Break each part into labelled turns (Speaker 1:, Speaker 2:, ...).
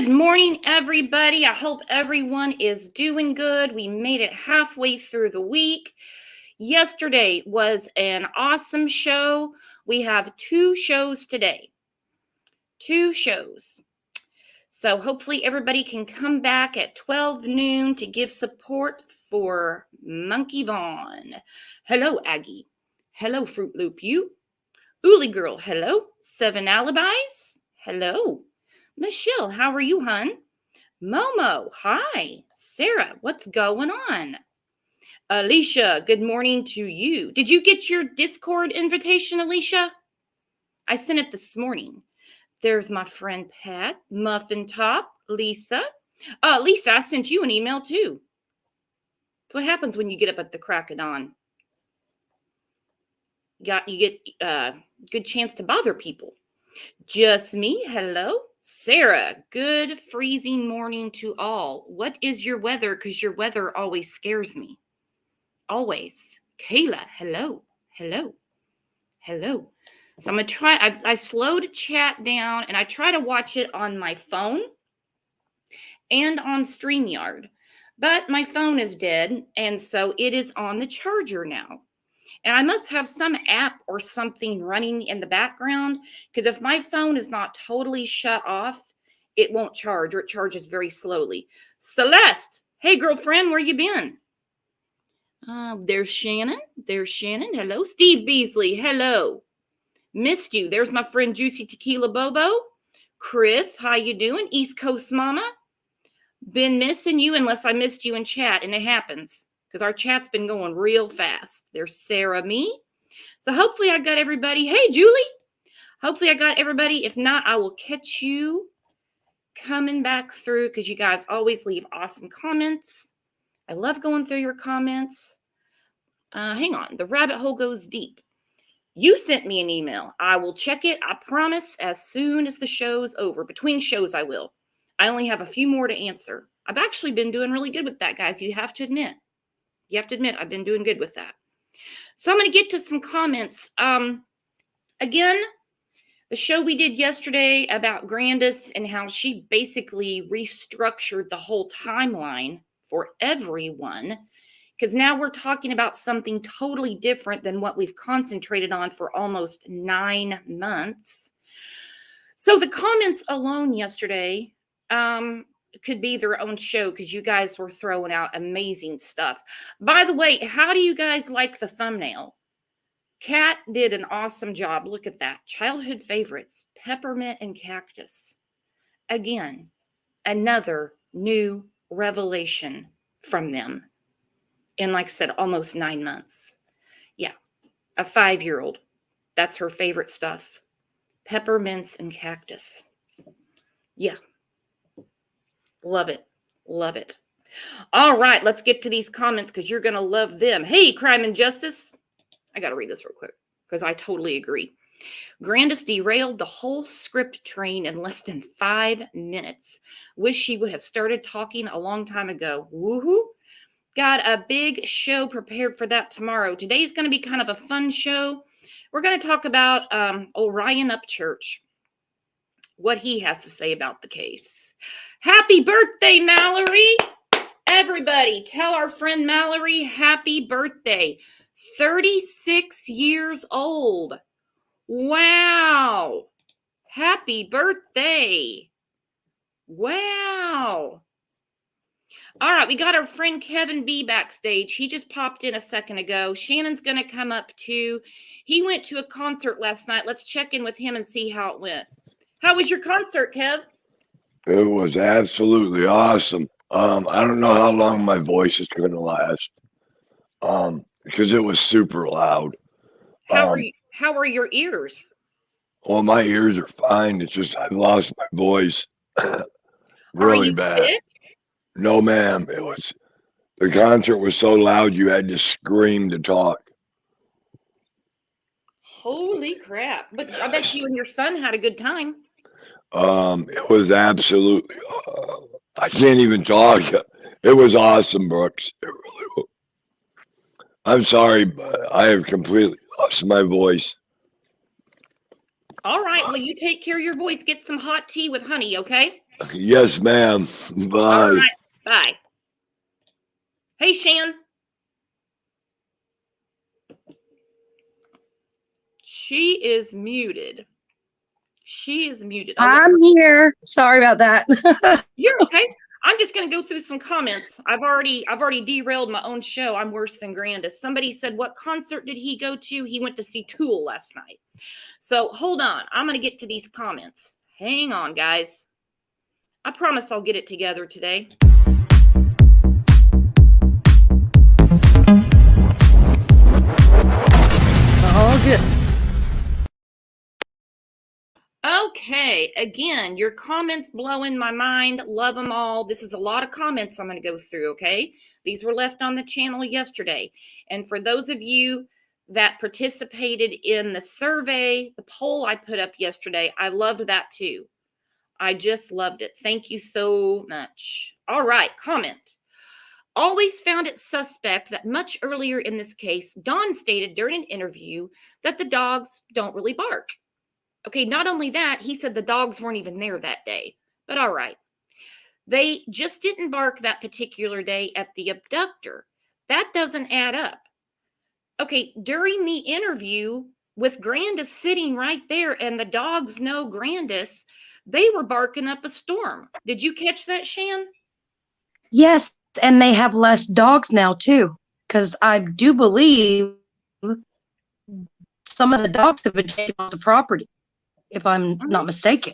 Speaker 1: Good morning, everybody. I hope everyone is doing good. We made it halfway through the week. Yesterday was an awesome show. We have 2 shows today. 2 shows. So hopefully everybody can come back at 12 noon to give support for Monkey Vaughn. Hello, Aggie. Hello, Fruit Loop You. Uli Girl, hello. 7 Alibis, hello. Michelle, how are you, hun? Momo, hi. Sarah, what's going on? Alicia, good morning to you. Did you get your Discord invitation, Alicia? I sent it this morning. There's my friend Pat, Muffin Top, Lisa. Lisa, I sent you an email too. That's what happens when you get up at the crack of dawn. You get a good chance to bother people. Just me, hello. Sarah, good freezing morning to all. What is your weather? Because your weather always scares me. Always. Kayla, hello. Hello. Hello. So I'm going to try, I slowed chat down and I try to watch it on my phone and on StreamYard. But my phone is dead, and so it is on the charger now. And I must have some app or something running in the background, because if my phone is not totally shut off, it won't charge, or it charges very slowly. Celeste, hey girlfriend, where you been? There's Shannon. There's Shannon. Hello. Steve Beasley. Hello. Missed you. There's my friend Juicy Tequila Bobo. Chris, how you doing? East Coast Mama. Been missing you unless I missed you in chat, and it happens because our chat's been going real fast. There's Sarah, me. So hopefully I got everybody. Hey, Julie. Hopefully I got everybody. If not, I will catch you coming back through because you guys always leave awesome comments. I love going through your comments. Hang on. The rabbit hole goes deep. You sent me an email. I will check it. I promise as soon as the show's over. Between shows, I will. I only have a few more to answer. I've actually been doing really good with that, guys. You have to admit. You have to admit I've been doing good with that. So I'm going to get to some comments. Again, the show we did yesterday about Grandis and how she basically restructured the whole timeline for everyone, because now we're talking about something totally different than what we've concentrated on for almost 9 months. So the comments alone yesterday could be their own show because you guys were throwing out amazing stuff. By the way, how do you guys like the thumbnail? Kat did an awesome job. Look at that. Childhood favorites, peppermint and cactus. Again, another new revelation from them in, like I said, almost 9 months. Yeah, a 5-year-old. That's her favorite stuff. Peppermints and cactus. Yeah. Love it. Love it. All right, let's get to these comments because you're going to love them. Hey, Crime and Justice. I got to read this real quick because I totally agree. Grandis derailed the whole script train in less than 5 minutes. Wish she would have started talking a long time ago. Woohoo. Got a big show prepared for that tomorrow. Today's going to be kind of a fun show. We're going to talk about Orion Upchurch, what he has to say about the case. Happy birthday, Mallory. Everybody, tell our friend Mallory happy birthday. 36 years old. Wow. Happy birthday. Wow. All right, we got our friend Kevin B backstage. He just popped in a second ago. Shannon's going to come up too. He went to a concert last night. Let's check in with him and see how it went. How was your concert, Kev?
Speaker 2: It was absolutely awesome. I don't know how long my voice is going to last because it was super loud.
Speaker 1: How are your ears?
Speaker 2: Well, my ears are fine. It's just I lost my voice really
Speaker 1: are you
Speaker 2: bad.
Speaker 1: Sick?
Speaker 2: No, ma'am. The concert was so loud you had to scream to talk.
Speaker 1: Holy crap. But I bet you and your son had a good time.
Speaker 2: It was absolutely, I can't even talk. It was awesome, Brooks. It really was. I'm sorry, but I have completely lost my voice.
Speaker 1: All right. Well, you take care of your voice. Get some hot tea with honey, okay?
Speaker 2: Yes, ma'am.
Speaker 1: All
Speaker 2: Bye.
Speaker 1: right. Bye. Hey, Shan. She is muted. She is muted. I'll let her.
Speaker 3: I'm here. Sorry about that.
Speaker 1: You're okay. I'm just going to go through some comments. I've already derailed my own show. I'm worse than Grandis. Somebody said, what concert did he go to? He went to see Toooooo last night. So hold on. I'm going to get to these comments. Hang on, guys. I promise I'll get it together today.
Speaker 3: All good.
Speaker 1: Okay, again, your comments blowing my mind. Love them all. This is a lot of comments I'm going to go through, okay? These were left on the channel yesterday. And for those of you that participated in the survey, the poll I put up yesterday, I loved that too. I just loved it. Thank you so much. All right, comment. Always found it suspect that much earlier in this case, Don stated during an interview that the dogs don't really bark. Okay, not only that, he said the dogs weren't even there that day. But all right. They just didn't bark that particular day at the abductor. That doesn't add up. Okay, during the interview with Grandis sitting right there and the dogs know Grandis, they were barking up a storm. Did you catch that, Shan?
Speaker 3: Yes, and they have less dogs now too, because I do believe some of the dogs have been taken off the property, if I'm not mistaken.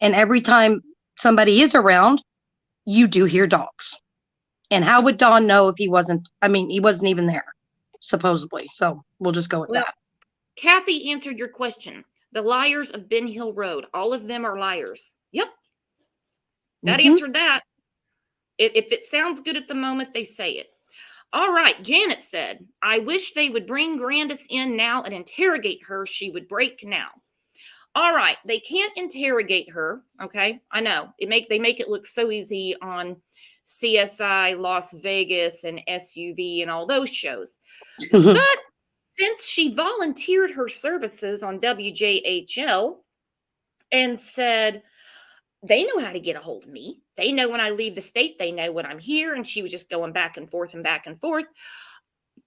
Speaker 3: And every time somebody is around, you do hear dogs. And how would Don know if he wasn't? I mean, he wasn't even there, supposedly. So we'll just go with that.
Speaker 1: Kathy answered your question. The liars of Ben Hill Road. All of them are liars. Yep. That answered that. If it sounds good at the moment, they say it. All right. Janet said, I wish they would bring Grandis in now and interrogate her. She would break now. All right. They can't interrogate her. Okay. I know. They make it look so easy on CSI, Las Vegas, and SUV and all those shows. But since she volunteered her services on WJHL and said, they know how to get a hold of me. They know when I leave the state. They know when I'm here. And she was just going back and forth and back and forth.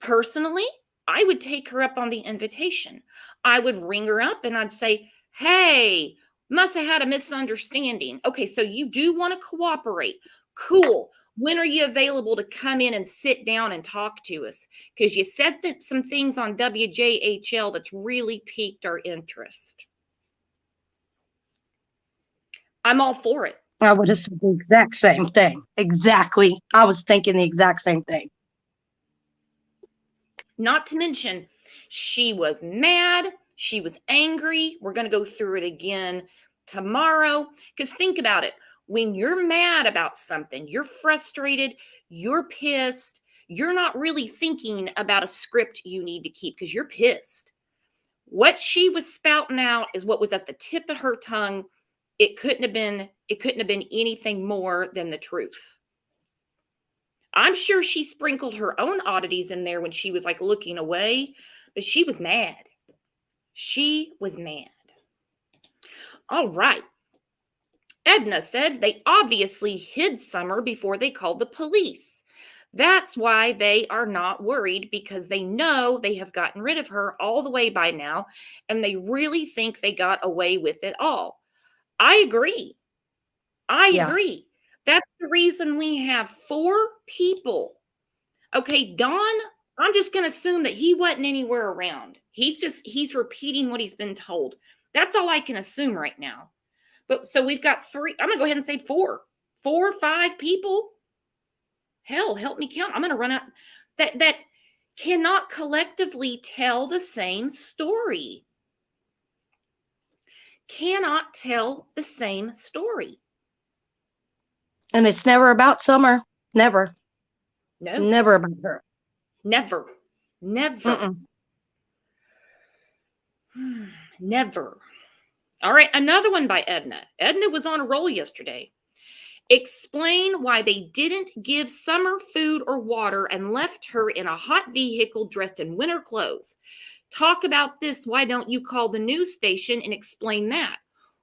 Speaker 1: Personally, I would take her up on the invitation. I would ring her up and I'd say, hey, must have had a misunderstanding. Okay, so you do want to cooperate. Cool. When are you available to come in and sit down and talk to us? Because you said that some things on WJHL that's really piqued our interest. I'm all for it.
Speaker 3: I would have said the exact same thing. Exactly. I was thinking the exact same thing.
Speaker 1: Not to mention, she was mad. She was angry. We're going to go through it again tomorrow. Because think about it. When you're mad about something, you're frustrated, you're pissed, you're not really thinking about a script you need to keep because you're pissed. What she was spouting out is what was at the tip of her tongue. It couldn't have been anything more than the truth. I'm sure she sprinkled her own oddities in there when she was like looking away, but she was mad. She was mad. All right. Edna said they obviously hid Summer before they called the police. That's why they are not worried because they know they have gotten rid of her all the way by now, and they really think they got away with it all. I agree. I agree. That's the reason we have 4 people. Okay, Don, I'm just going to assume that he wasn't anywhere around. He's repeating what he's been told. That's all I can assume right now. But so we've got 3. I'm going to go ahead and say 4. 4 or 5 people. Hell, help me count. I'm going to run out. That cannot collectively tell the same story. Cannot tell the same story.
Speaker 3: And it's never about Summer. Never.
Speaker 1: No.
Speaker 3: Never about her.
Speaker 1: Never. Never. Never. All right, another one by Edna. Edna was on a roll yesterday. Explain why they didn't give Summer food or water and left her in a hot vehicle dressed in winter clothes. Talk about this. Why don't you call the news station and explain that?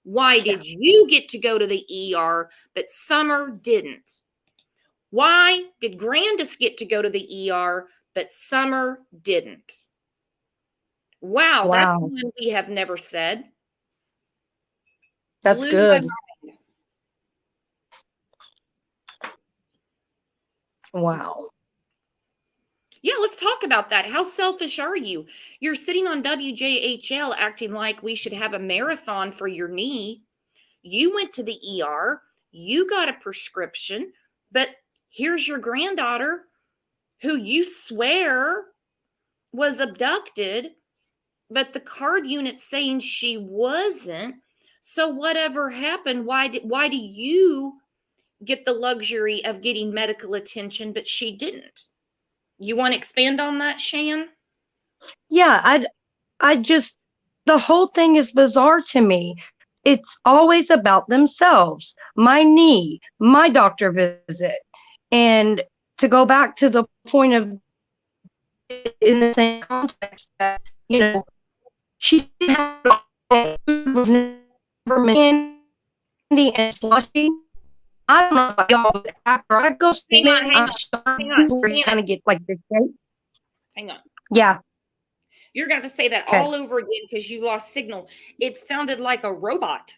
Speaker 1: Why did you get to go to the ER, but Summer didn't? Why did Grandis get to go to the ER, but Summer didn't? Wow, that's
Speaker 3: Wow.
Speaker 1: one we have never said.
Speaker 3: That's
Speaker 1: Blew my
Speaker 3: good.
Speaker 1: mind.
Speaker 3: Wow.
Speaker 1: Yeah, let's talk about that. How selfish are you? You're sitting on WJHL acting like we should have a marathon for your knee. You went to the ER, you got a prescription, but here's your granddaughter who you swear was abducted, but the card unit's saying she wasn't. So whatever happened, why do you get the luxury of getting medical attention, but she didn't? You want to expand on that, Shan?
Speaker 3: Yeah, I just, the whole thing is bizarre to me. It's always about themselves. My knee, my doctor visit. And to go back to the point of, in the same context, that, she had was never candy and slushy. I don't know about y'all, but after I go swimming,
Speaker 1: hang on,
Speaker 3: where you kind of get like the shapes.
Speaker 1: Hang on.
Speaker 3: Yeah.
Speaker 1: You're going to have to say that all over again because you lost signal. It sounded like a robot.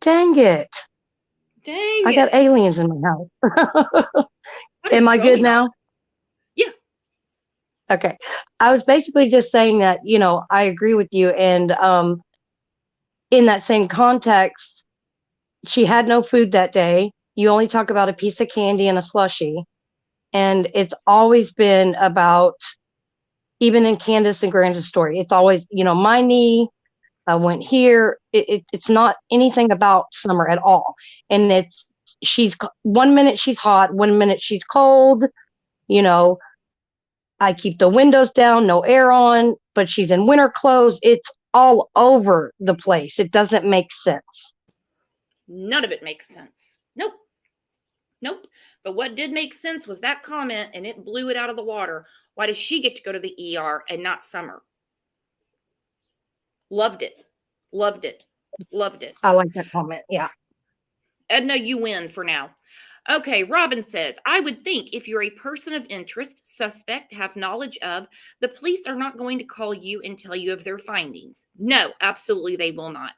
Speaker 3: Dang it.
Speaker 1: Dang
Speaker 3: I got aliens in my house. Am I good now?
Speaker 1: Yeah.
Speaker 3: Okay. I was basically just saying that, I agree with you. And in that same context, she had no food that day. You only talk about a piece of candy and a slushie. And it's always been about, even in Candace and Grandis' story, it's always, my knee, I went here. It's not anything about Summer at all. And she's 1 minute she's hot, 1 minute she's cold. I keep the windows down, no air on, but she's in winter clothes. It's all over the place. It doesn't make sense.
Speaker 1: None of it makes sense. Nope. But what did make sense was that comment, and it blew it out of the water. Why does she get to go to the ER and not Summer? Loved it.
Speaker 3: I like that comment. Yeah.
Speaker 1: Edna, you win for now. Okay, Robin says, I would think if you're a person of interest, suspect, have knowledge of, the police are not going to call you and tell you of their findings. No, absolutely they will not.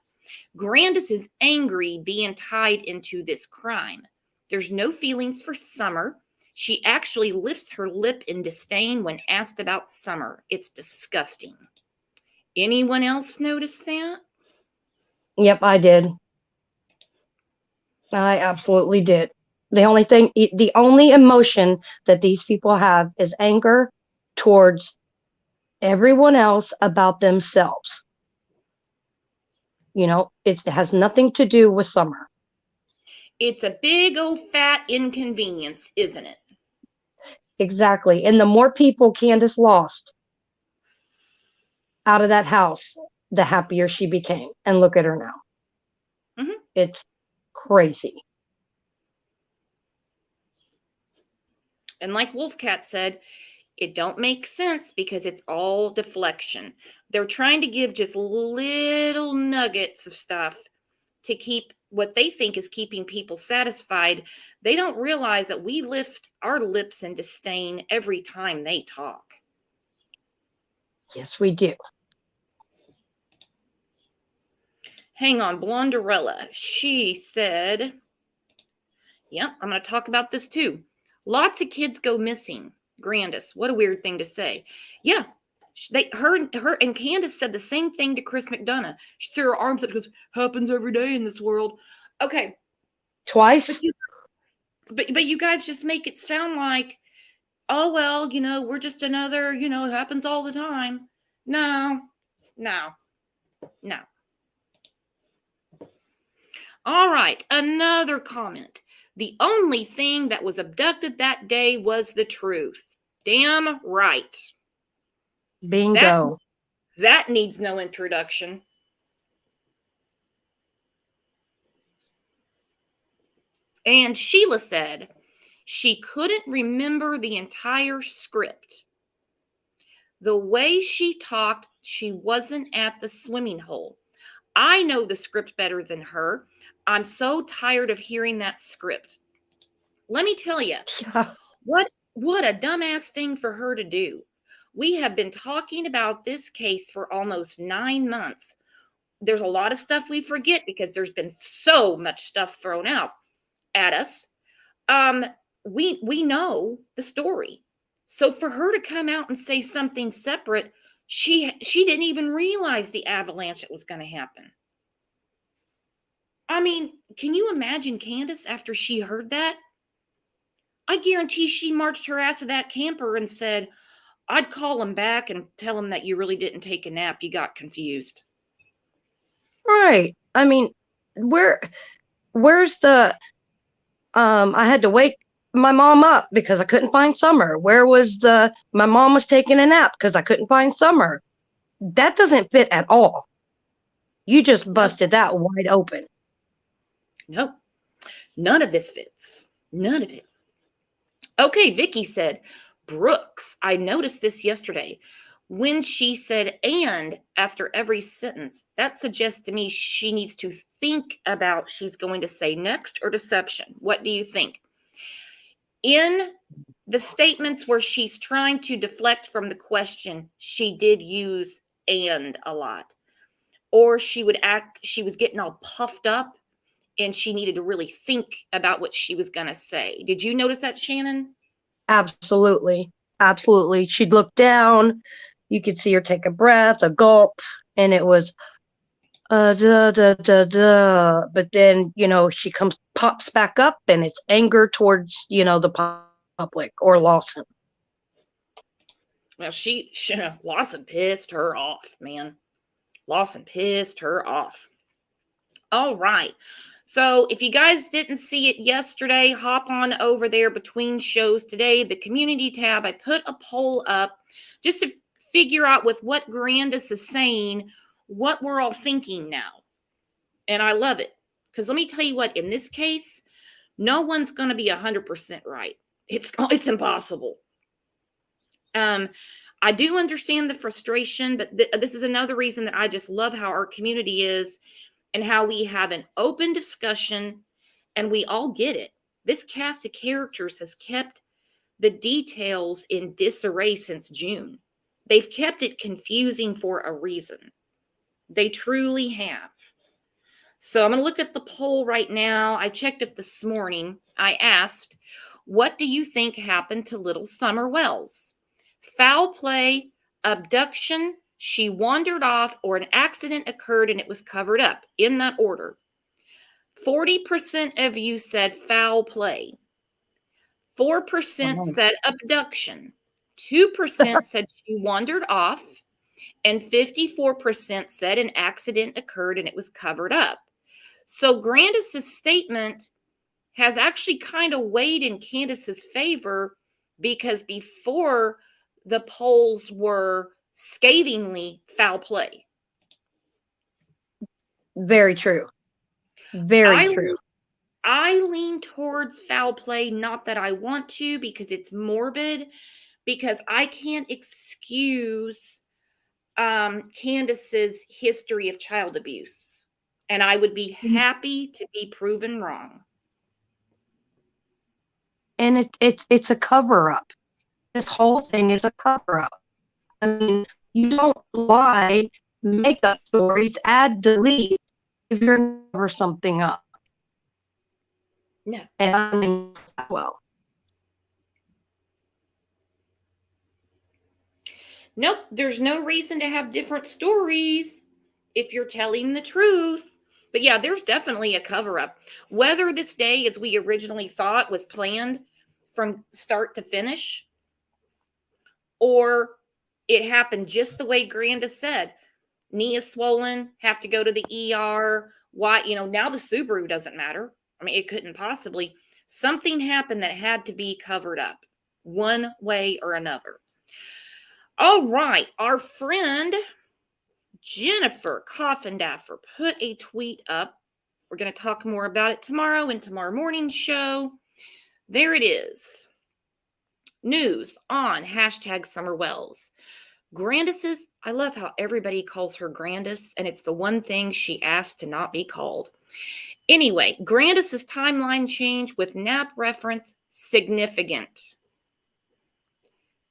Speaker 1: Grandis is angry being tied into this crime. There's no feelings for Summer. She actually lifts her lip in disdain when asked about Summer. It's disgusting. Anyone else notice that?
Speaker 3: Yep, I did. I absolutely did. The only emotion that these people have is anger towards everyone else about themselves. It has nothing to do with Summer.
Speaker 1: It's a big old fat inconvenience, isn't it?
Speaker 3: Exactly. And the more people Candace lost out of that house, the happier she became. And look at her now.
Speaker 1: Mm-hmm.
Speaker 3: It's crazy.
Speaker 1: And like Wolfcat said, it don't make sense because it's all deflection. They're trying to give just little nuggets of stuff to keep what they think is keeping people satisfied. They don't realize that we lift our lips in disdain every time they talk.
Speaker 3: Yes, we do.
Speaker 1: Hang on, Blonderella. She said, yep, I'm going to talk about this too. Lots of kids go missing. Grandis, what a weird thing to say. Yeah, her and Candace said the same thing to Chris McDonough. She threw her arms up and goes, happens every day in this world. Okay.
Speaker 3: Twice?
Speaker 1: But you guys just make it sound like, oh, well, we're just another, it happens all the time. No. All right, another comment. The only thing that was abducted that day was the truth. Damn right.
Speaker 3: Bingo.
Speaker 1: That needs no introduction. And Sheila said she couldn't remember the entire script. The way she talked, she wasn't at the swimming hole. I know the script better than her. I'm so tired of hearing that script. Let me tell you,
Speaker 3: Yeah.
Speaker 1: what a dumbass thing for her to do. We have been talking about this case for almost 9 months. There's a lot of stuff we forget because there's been so much stuff thrown out at us. We know the story. So for her to come out and say something separate, she didn't even realize the avalanche that was going to happen. I mean, can you imagine Candace after she heard that? I guarantee she marched her ass to that camper and said, I'd call him back and tell him that you really didn't take a nap. You got confused.
Speaker 3: Right. I mean, where's the I had to wake my mom up because I couldn't find Summer. Where was my mom was taking a nap because I couldn't find Summer. That doesn't fit at all. You just busted that wide open.
Speaker 1: Nope. None of this fits. None of it. Okay, Vicky said, Brooks, I noticed this yesterday. When she said and after every sentence, that suggests to me she needs to think about she's going to say next or deception. What do you think? In the statements where she's trying to deflect from the question, she did use and a lot. Or she was getting all puffed up and she needed to really think about what she was going to say. Did you notice that, Shannon?
Speaker 3: Absolutely. Absolutely. She'd look down. You could see her take a breath, a gulp, and it was duh, duh, duh, duh. But then, she pops back up and it's anger towards, the public or Lawson.
Speaker 1: Well, Lawson pissed her off, man. Lawson pissed her off. All right. So if you guys didn't see it yesterday, hop on over there between shows today, the community tab. I put a poll up just to figure out with what Grandis is saying, what we're all thinking now. And I love it. Because let me tell you what, in this case, no one's going to be 100% right. It's impossible. I do understand the frustration, but this is another reason that I just love how our community is and how we have an open discussion and we all get it. This cast of characters has kept the details in disarray since June. They've kept it confusing for a reason. They truly have. So I'm going to look at the poll right now. I checked it this morning. I asked, what do you think happened to little Summer Wells? Foul play, abduction, she wandered off, or an accident occurred and it was covered up, in that order. 40% of you said foul play. 4% said abduction. 2% said she wandered off. And 54% said an accident occurred and it was covered up. So Grandis' statement has actually kind of weighed in Candace's favor because before the polls were scathingly foul play.
Speaker 3: Very true. Very true.
Speaker 1: I lean towards foul play, not that I want to, because it's morbid, because I can't excuse Candace's history of child abuse. And I would be happy to be proven wrong.
Speaker 3: And it's a cover-up. This whole thing is a cover-up. I mean, you don't lie, make up stories, add, delete if you're going to cover something up.
Speaker 1: No.
Speaker 3: And I mean, well.
Speaker 1: Nope, there's no reason to have different stories if you're telling the truth. But yeah, there's definitely a cover-up. Whether this day, as we originally thought, was planned from start to finish, or it happened just the way Grandis said. Knee is swollen, have to go to the ER. Why? Now the Subaru doesn't matter. I mean, it couldn't possibly. Something happened that had to be covered up one way or another. All right. Our friend Jennifer Coffindaffer put a tweet up. We're going to talk more about it tomorrow in tomorrow morning's show. There it is. News on #SummerWells. Grandis's, I love how everybody calls her Grandis, and it's the one thing she asked to not be called. Anyway, Grandis's timeline change with NAP reference significant.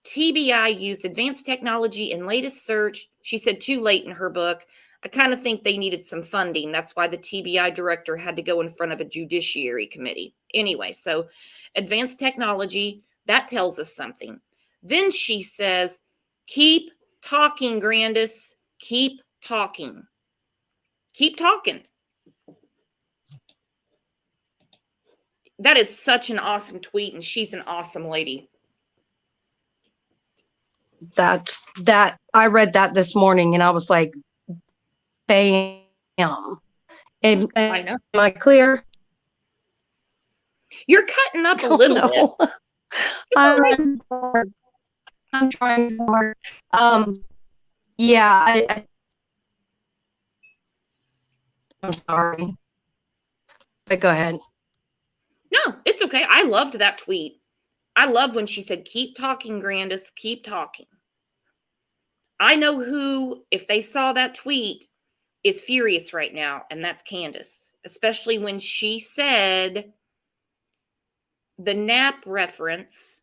Speaker 1: TBI used advanced technology in latest search. She said too late in her book. I kind of think they needed some funding. That's why the TBI director had to go in front of a judiciary committee. Anyway, so advanced technology, that tells us something. Then she says, keep talking, Grandis. Keep talking. Keep talking. That is such an awesome tweet, and she's an awesome lady.
Speaker 3: That's that. I read that this morning and I was like, bam. And
Speaker 1: I know.
Speaker 3: am I clear?
Speaker 1: You're cutting up a
Speaker 3: Oh,
Speaker 1: little
Speaker 3: no.
Speaker 1: bit. It's all right.
Speaker 3: I'm trying so hard. Yeah, I'm sorry. But go ahead.
Speaker 1: No, it's okay. I loved that tweet. I love when she said, keep talking, Grandis, keep talking. I know who, if they saw that tweet, is furious right now, and that's Candace, especially when she said the NAP reference.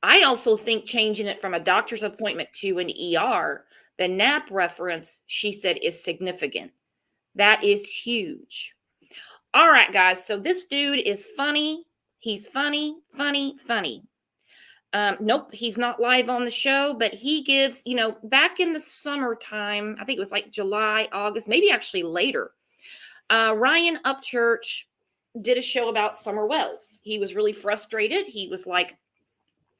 Speaker 1: I also think changing it from a doctor's appointment to an ER, the NAP reference, she said, is significant. That is huge. All right, guys. So this dude is funny. He's funny, funny, funny. Nope, he's not live on the show, but he gives, back in the summertime, I think it was like July, August, maybe actually later, Ryan Upchurch did a show about summer wells. He was really frustrated. He was like,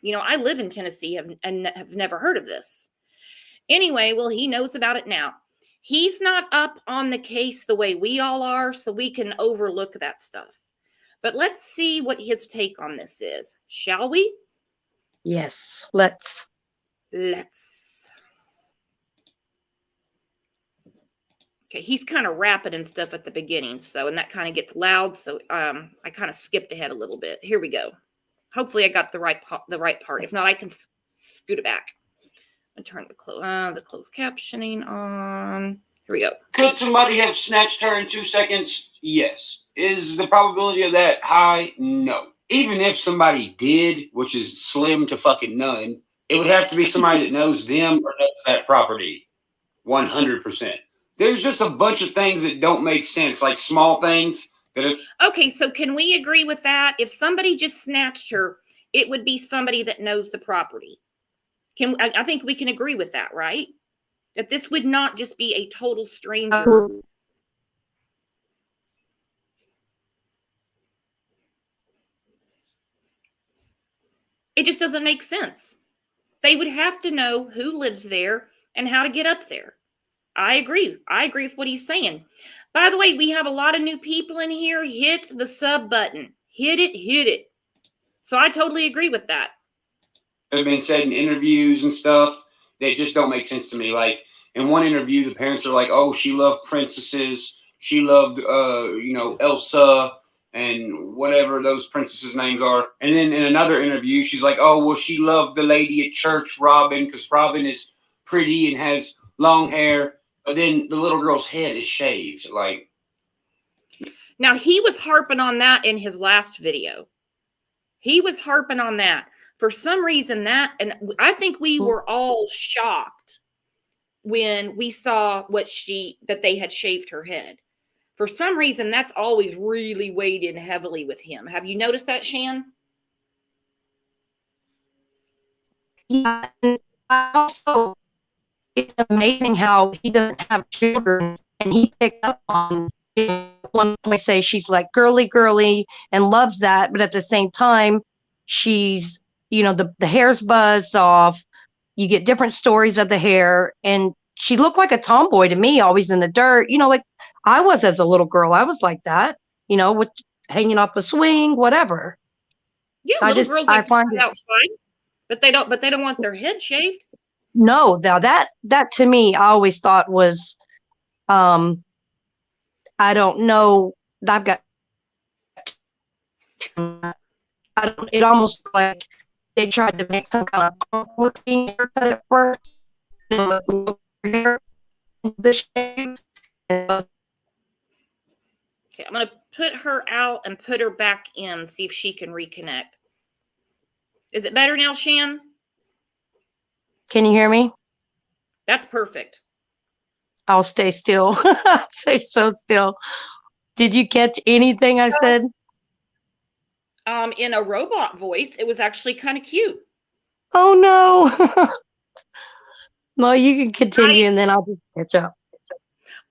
Speaker 1: I live in Tennessee and have never heard of this. Anyway, well, he knows about it now. He's not up on the case the way we all are, so we can overlook that stuff. But let's see what his take on this is, shall we?
Speaker 3: Yes, let's.
Speaker 1: Okay, he's kind of rapping and stuff at the beginning, and that kind of gets loud, so I kind of skipped ahead a little bit. Here we go. Hopefully I got the right part. If not, I can scoot it back. I'm turn the closed captioning on. Here we go.
Speaker 4: Could somebody have snatched her in 2 seconds? Yes. Is the probability of that high? No. Even if somebody did, which is slim to fucking none, it would have to be somebody that knows them or knows that property. 100%. There's just a bunch of things that don't make sense, like small things that.
Speaker 1: Okay, so can we agree with that? If somebody just snatched her, it would be somebody that knows the property. I think we can agree with that, right? That this would not just be a total stranger. It just doesn't make sense. They would have to know who lives there and how to get up there. I agree. I agree with what he's saying. By the way, we have a lot of new people in here. Hit the sub button. Hit it. So I totally agree with that.
Speaker 4: Have been said in interviews and stuff that just don't make sense to me. Like in one interview, the parents are like, "Oh, she loved princesses. She loved, Elsa and whatever those princesses' names are." And then in another interview, she's like, "Oh, well, she loved the lady at church, Robin, because Robin is pretty and has long hair." But then the little girl's head is shaved. Like,
Speaker 1: now he was harping on that in his last video. He was harping on that. For some reason and I think we were all shocked when we saw that they had shaved her head. For some reason, that's always really weighed in heavily with him. Have you noticed that, Shan?
Speaker 3: Yeah, and also, it's amazing how he doesn't have children, and he picked up on one point say she's like girly and loves that, but at the same time, she's the hair's buzzed off. You get different stories of the hair, and she looked like a tomboy to me, always in the dirt. Like I was as a little girl. I was like that, with hanging off a swing, whatever.
Speaker 1: Yeah, little girls like to play outside, but they don't want their head shaved.
Speaker 3: No, now that to me, I always thought was, I don't know. I've got. It almost like they tried to make some kind of looking haircut at first. The shave.
Speaker 1: Okay, I'm going to put her out and put her back in, see if she can reconnect. Is it better now, Shan?
Speaker 3: Can you hear me?
Speaker 1: That's perfect.
Speaker 3: I'll stay still. Stay so still. Did you catch anything I said?
Speaker 1: In a robot voice, it was actually kind of cute.
Speaker 3: Oh no. Well, you can continue and then I'll just catch up.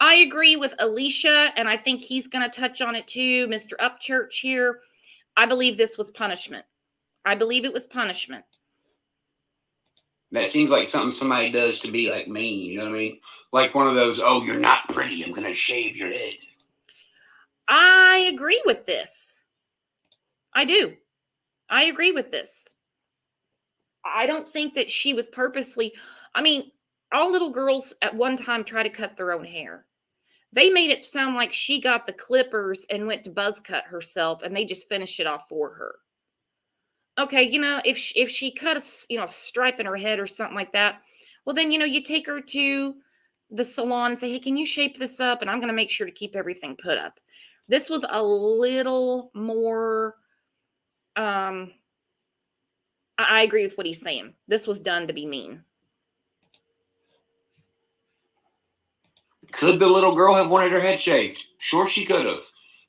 Speaker 1: I agree with Alicia, and I think he's going to touch on it too. Mr. Upchurch here. I believe this was punishment. I believe it was punishment.
Speaker 4: That seems like something somebody does to be like mean, you know what I mean? Like one of those, oh, you're not pretty, I'm going to shave your head.
Speaker 1: I agree with this. I do. I agree with this. I don't think that she was purposely, I mean, all little girls at one time try to cut their own hair. They made it sound like she got the clippers and went to buzz cut herself and they just finished it off for her. Okay, if she cut a stripe in her head or something like that, well then, you take her to the salon and say, hey, can you shape this up? And I'm going to make sure to keep everything put up. This was a little more, I agree with what he's saying. This was done to be mean.
Speaker 4: Could the little girl have wanted her head shaved? Sure, she could have.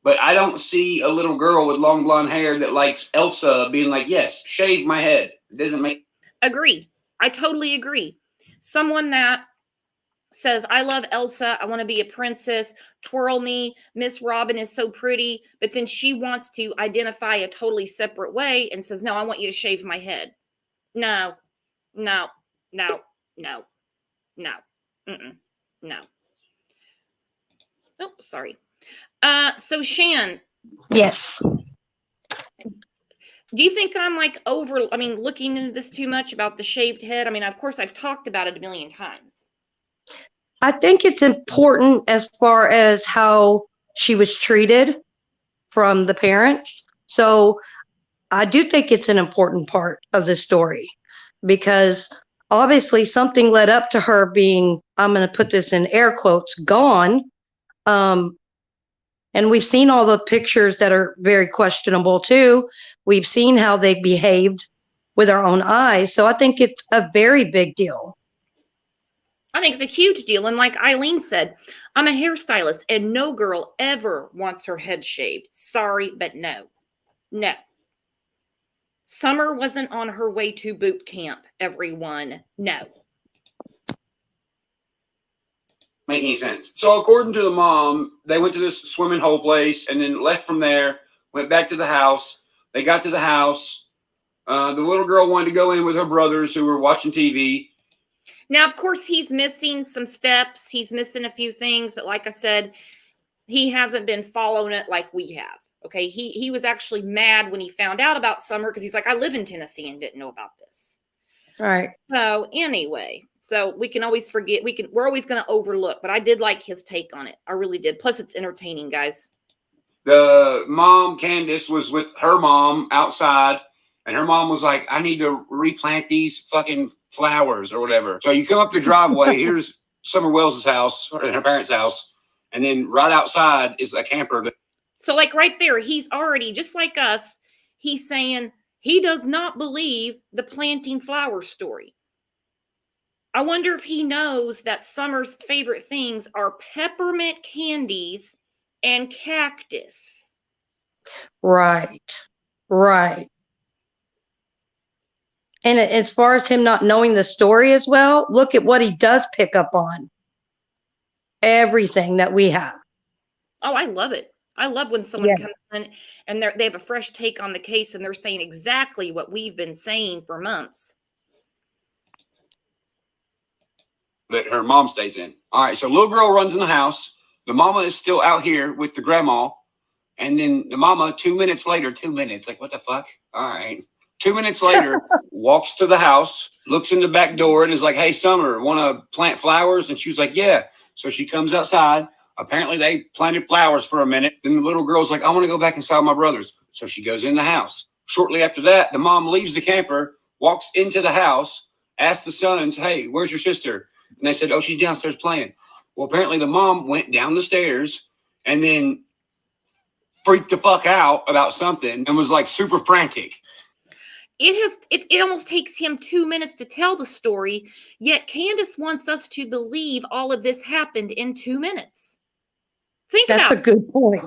Speaker 4: But I don't see a little girl with long blonde hair that likes Elsa being like, yes, shave my head. It doesn't make...
Speaker 1: Agree. I totally agree. Someone that says, I love Elsa. I want to be a princess. Twirl me. Miss Robin is so pretty. But then she wants to identify a totally separate way and says, no, I want you to shave my head. No, no, no, no, no, no. Oh, sorry. So Shan.
Speaker 3: Yes.
Speaker 1: Do you think I'm looking into this too much about the shaved head? I mean, of course, I've talked about it a million times.
Speaker 3: I think it's important as far as how she was treated from the parents. So I do think it's an important part of the story because obviously something led up to her being, I'm going to put this in air quotes, gone. And we've seen all the pictures that are very questionable too. We've seen how they behaved with our own eyes. So I think it's a very big deal.
Speaker 1: I think it's a huge deal. And like Eileen said, I'm a hairstylist and no girl ever wants her head shaved. Sorry, but no. No. Summer wasn't on her way to boot camp, everyone. No.
Speaker 4: Make any sense. So according to the mom, they went to this swimming hole place and then left from there, went back to the house. They got to the house. The little girl wanted to go in with her brothers who were watching TV.
Speaker 1: Now, of course, he's missing some steps. He's missing a few things. But like I said, he hasn't been following it like we have. Okay. He was actually mad when he found out about Summer because he's like, I live in Tennessee and didn't know about this.
Speaker 3: All right.
Speaker 1: So anyway, so we can always forget. We're always going to overlook. But I did like his take on it. I really did. Plus, it's entertaining, guys.
Speaker 4: The mom, Candace, was with her mom outside. And her mom was like, I need to replant these fucking flowers or whatever. So you come up the driveway. Here's Summer Wells' house, or her parents' house. And then right outside is a camper.
Speaker 1: So like right there, he's already, just like us, he's saying he does not believe the planting flowers story. I wonder if he knows that Summer's favorite things are peppermint candies and cactus.
Speaker 3: Right. Right. And as far as him not knowing the story as well, look at what he does pick up on. Everything that we have.
Speaker 1: Oh, I love it. I love when someone comes in and they have a fresh take on the case and they're saying exactly what we've been saying for months.
Speaker 4: That her mom stays in. All right, so little girl runs in the house. The mama is still out here with the grandma. And then the mama, 2 minutes later, 2 minutes, like, what the fuck? All right. 2 minutes later, walks to the house, looks in the back door and is like, hey, Summer, want to plant flowers? And she was like, yeah. So she comes outside. Apparently they planted flowers for a minute. Then the little girl's like, I want to go back inside my brother's. So she goes in the house. Shortly after that, the mom leaves the camper, walks into the house, asks the sons, hey, where's your sister? And they said, oh, she's downstairs playing. Well, apparently the mom went down the stairs and then freaked the fuck out about something and was like super frantic.
Speaker 1: It almost takes him 2 minutes to tell the story, yet Candace wants us to believe all of this happened in 2 minutes. Think
Speaker 3: That's
Speaker 1: about
Speaker 3: a good point.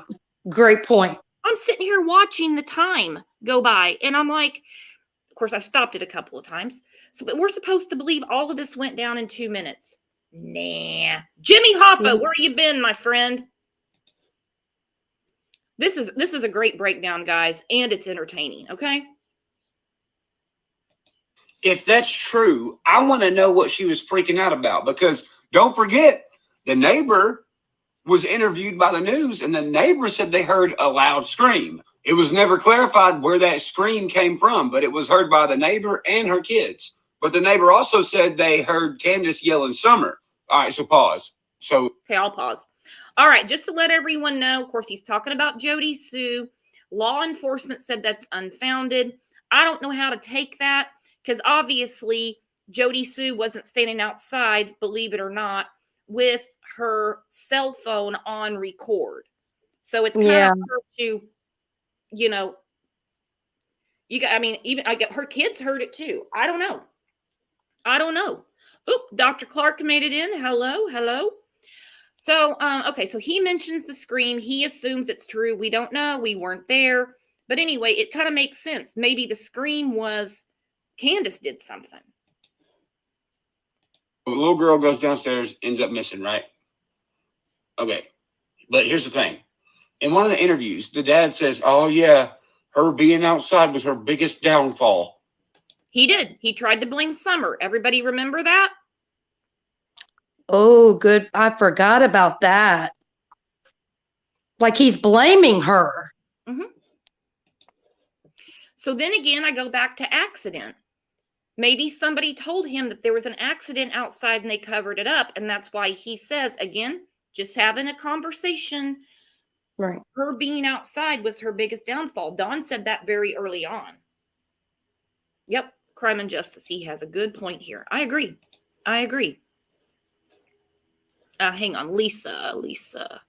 Speaker 3: Great point.
Speaker 1: I'm sitting here watching the time go by, and I'm like, of course, I stopped it a couple of times. So, but we're supposed to believe all of this went down in 2 minutes. Nah. Jimmy Hoffa, where you been, my friend? This is a great breakdown, guys, and it's entertaining, okay?
Speaker 4: If that's true, I want to know what she was freaking out about, because don't forget, the neighbor was interviewed by the news, and the neighbor said they heard a loud scream. It was never clarified where that scream came from, but it was heard by the neighbor and her kids. But the neighbor also said they heard Candace yelling Summer. All right, so pause.
Speaker 1: Okay, I'll pause. All right, just to let everyone know, of course, he's talking about Jody Sue. Law enforcement said that's unfounded. I don't know how to take that, because obviously Jody Sue wasn't standing outside, believe it or not, with her cell phone on record. So it's kind of hard to, even I get her kids heard it too. I don't know. Oop, Dr. Clark made it in. Hello. So, okay, so he mentions the scream. He assumes it's true. We don't know. We weren't there. But anyway, it kind of makes sense. Maybe the scream was Candace did something.
Speaker 4: A little girl goes downstairs, ends up missing, right? Okay. But here's the thing. In one of the interviews, the dad says, oh, yeah, her being outside was her biggest downfall.
Speaker 1: He did. He tried to blame Summer. Everybody remember that?
Speaker 3: Oh, good. I forgot about that. Like he's blaming her.
Speaker 1: Mm-hmm. So then again, I go back to accident. Maybe somebody told him that there was an accident outside and they covered it up. And that's why he says, again, just having a conversation.
Speaker 3: Right.
Speaker 1: Her being outside was her biggest downfall. Dawn said that very early on. Yep. Crime and Justice. He has a good point here. I agree. Hang on. Lisa.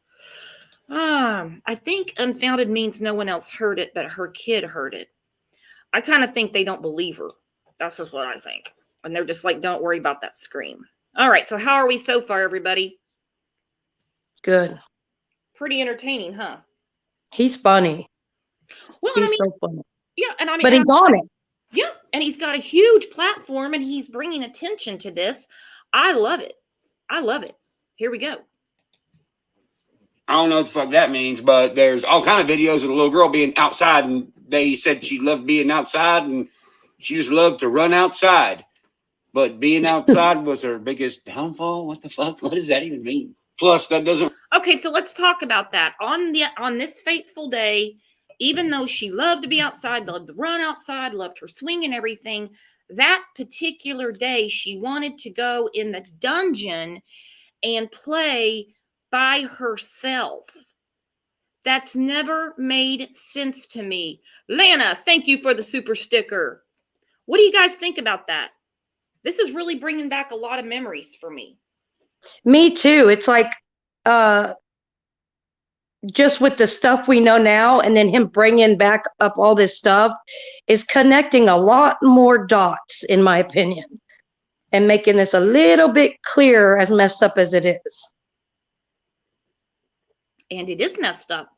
Speaker 1: I think unfounded means no one else heard it, but her kid heard it. I kind of think they don't believe her. That's just what I think. And they're just like, don't worry about that scream. All right. So how are we so far, everybody?
Speaker 3: Good.
Speaker 1: Pretty entertaining, huh?
Speaker 3: He's funny.
Speaker 1: Well,
Speaker 3: he's so funny.
Speaker 1: Yeah. And
Speaker 3: but he's on it.
Speaker 1: Yeah. And he's got a huge platform and he's bringing attention to this. I love it. Here we go.
Speaker 4: I don't know what the fuck that means, but there's all kind of videos of the little girl being outside, and they said she loved being outside and she just loved to run outside. But being outside was her biggest downfall. What the fuck? What does that even mean? Plus, that doesn't.
Speaker 1: Okay, so let's talk about that. On this fateful day, even though she loved to be outside, loved to run outside, loved her swing and everything, that particular day she wanted to go in the dungeon and play by herself. That's never made sense to me. Lana, thank you for the super sticker. What do you guys think about that? This is really bringing back a lot of memories for me.
Speaker 3: Me too. It's like just with the stuff we know now, and then him bringing back up all this stuff is connecting a lot more dots, in my opinion, and making this a little bit clearer, as messed up as it is.
Speaker 1: And it is messed up.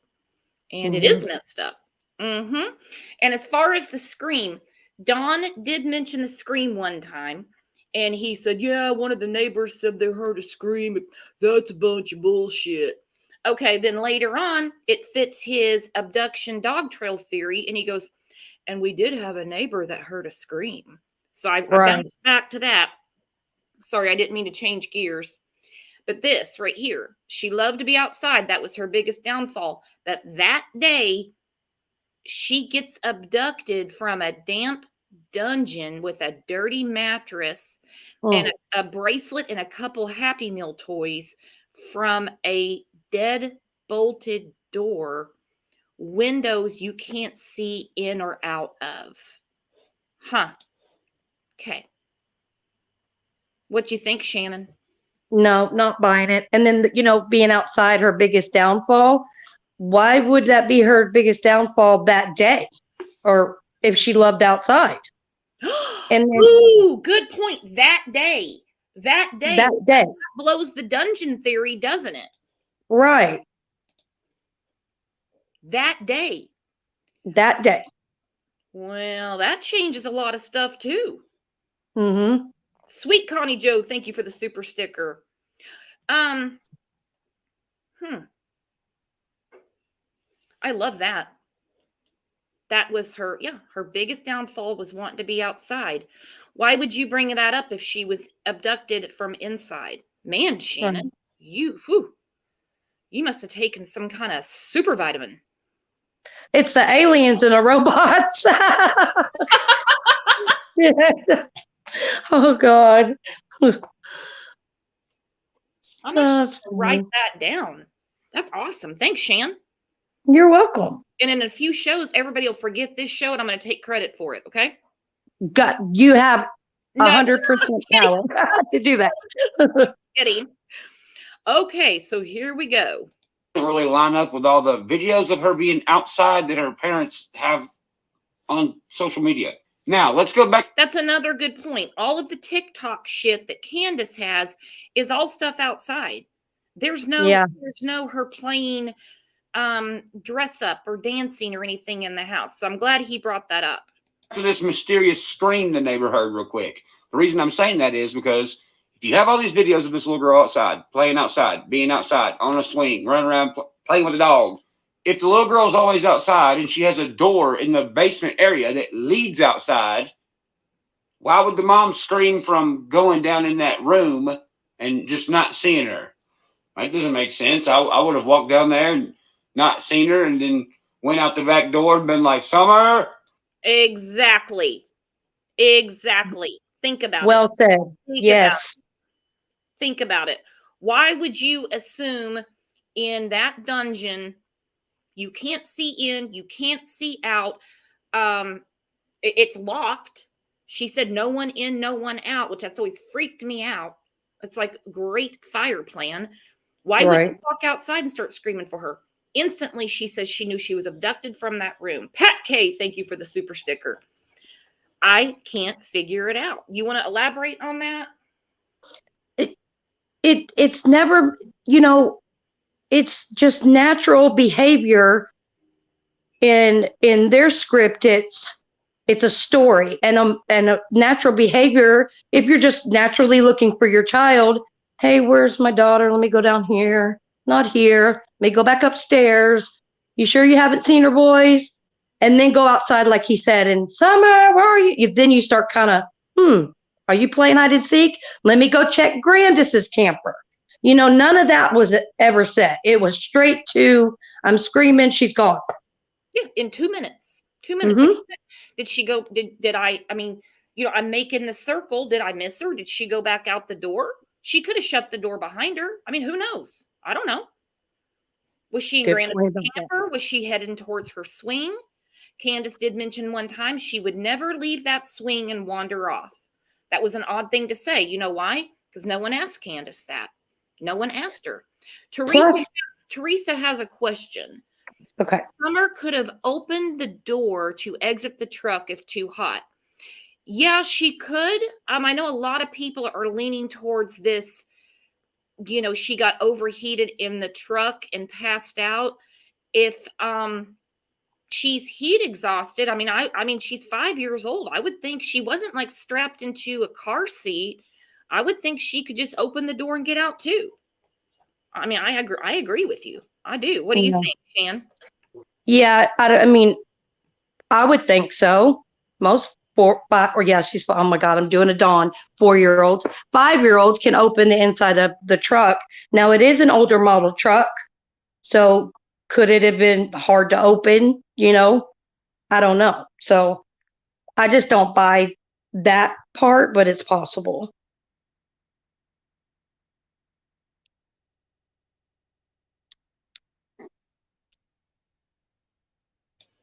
Speaker 1: And it is messed up. And as far as the scream, Don did mention the scream one time. And he said, yeah, one of the neighbors said they heard a scream. That's a bunch of bullshit. Okay, then later on, it fits his abduction dog trail theory. And he goes, and we did have a neighbor that heard a scream. So I bounced back to that. Sorry, I didn't mean to change gears. But this right here, she loved to be outside. That was her biggest downfall. But that day, she gets abducted from a damp dungeon with a dirty mattress and a bracelet and a couple Happy Meal toys from a dead bolted door, windows you can't see in or out of. Huh. Okay. What do you think, Shannon?
Speaker 3: No, not buying it. And then, being outside, her biggest downfall. Why would that be her biggest downfall that day? Or if she loved outside? And then
Speaker 1: Ooh, good point. That day. That day
Speaker 3: that day,
Speaker 1: blows the dungeon theory, doesn't it?
Speaker 3: right?
Speaker 1: That day.
Speaker 3: That day.
Speaker 1: Well, that changes a lot of stuff too.
Speaker 3: Mm-hmm.
Speaker 1: Sweet Connie Joe, thank you for the super sticker. I love that. That was her, her biggest downfall was wanting to be outside. Why would you bring that up if she was abducted from inside? Man, Shannon, you must have taken some kind of super vitamin.
Speaker 3: It's the aliens and the robots. Oh God.
Speaker 1: I'm actually gonna write that down. That's awesome. Thanks, Shan.
Speaker 3: You're welcome.
Speaker 1: And in a few shows, everybody will forget this show, and I'm going to take credit for it. Okay.
Speaker 3: You have
Speaker 1: No,
Speaker 3: 100% power to do that.
Speaker 1: kidding. Okay, so here we go.
Speaker 4: Doesn't really line up with all the videos of her being outside that her parents have on social media. Now let's go back.
Speaker 1: That's another good point. All of the TikTok shit that Candace has is all stuff outside. There's no her playing dress up or dancing or anything in the house. So I'm glad he brought that up.
Speaker 4: To this mysterious scream the neighbor heard real quick. The reason I'm saying that is because if you have all these videos of this little girl outside, playing outside, being outside, on a swing, running around, playing with the dog, if the little girl's always outside and she has a door in the basement area that leads outside, why would the mom scream from going down in that room and just not seeing her? That doesn't make sense. I would have walked down there and not seen her and then went out the back door and been like, Summer.
Speaker 1: Exactly. Think about it.
Speaker 3: Well said. Yes.
Speaker 1: Think about it. Why would you assume in that dungeon you can't see in, you can't see out? It's locked. She said no one in, no one out, which that's always freaked me out. It's like great fire plan. Why would you walk outside and start screaming for her? Instantly, she says she knew she was abducted from that room. Pat K, thank you for the super sticker. I can't figure it out. You want to elaborate on that?
Speaker 3: It's never, it's just natural behavior. In their script, it's a story and a natural behavior. If you're just naturally looking for your child, hey, where's my daughter? Let me go down here. Not here. Let me go back upstairs. You sure you haven't seen her, boys? And then go outside, like he said, and Summer, where are you? Then you start kind of, are you playing hide and seek? Let me go check Grandis's camper. None of that was ever said. It was straight to, I'm screaming, she's gone.
Speaker 1: Yeah, in 2 minutes. 2 minutes.
Speaker 3: Mm-hmm.
Speaker 1: Did she go? Did I mean, I'm making the circle. Did I miss her? Did she go back out the door? She could have shut the door behind her. I mean, who knows? I don't know. Was she in Grandis' camper? Was she heading towards her swing? Candace did mention one time she would never leave that swing and wander off. That was an odd thing to say. You know why? Because no one asked Candace that. No one asked her. Teresa has a question.
Speaker 3: Okay.
Speaker 1: Summer could have opened the door to exit the truck if too hot. Yeah, she could. I know a lot of people are leaning towards this. She got overheated in the truck and passed out. If she's heat exhausted, I mean, she's 5 years old. I would think she wasn't like strapped into a car seat. I would think she could just open the door and get out too. I mean, I agree with you. I do. What do you think, Shan?
Speaker 3: Yeah, I mean, I would think so. Most oh my God, I'm doing a Dawn. 4-year-olds, 5-year-olds can open the inside of the truck. Now it is an older model truck, so could it have been hard to open? I don't know. So I just don't buy that part, but it's possible.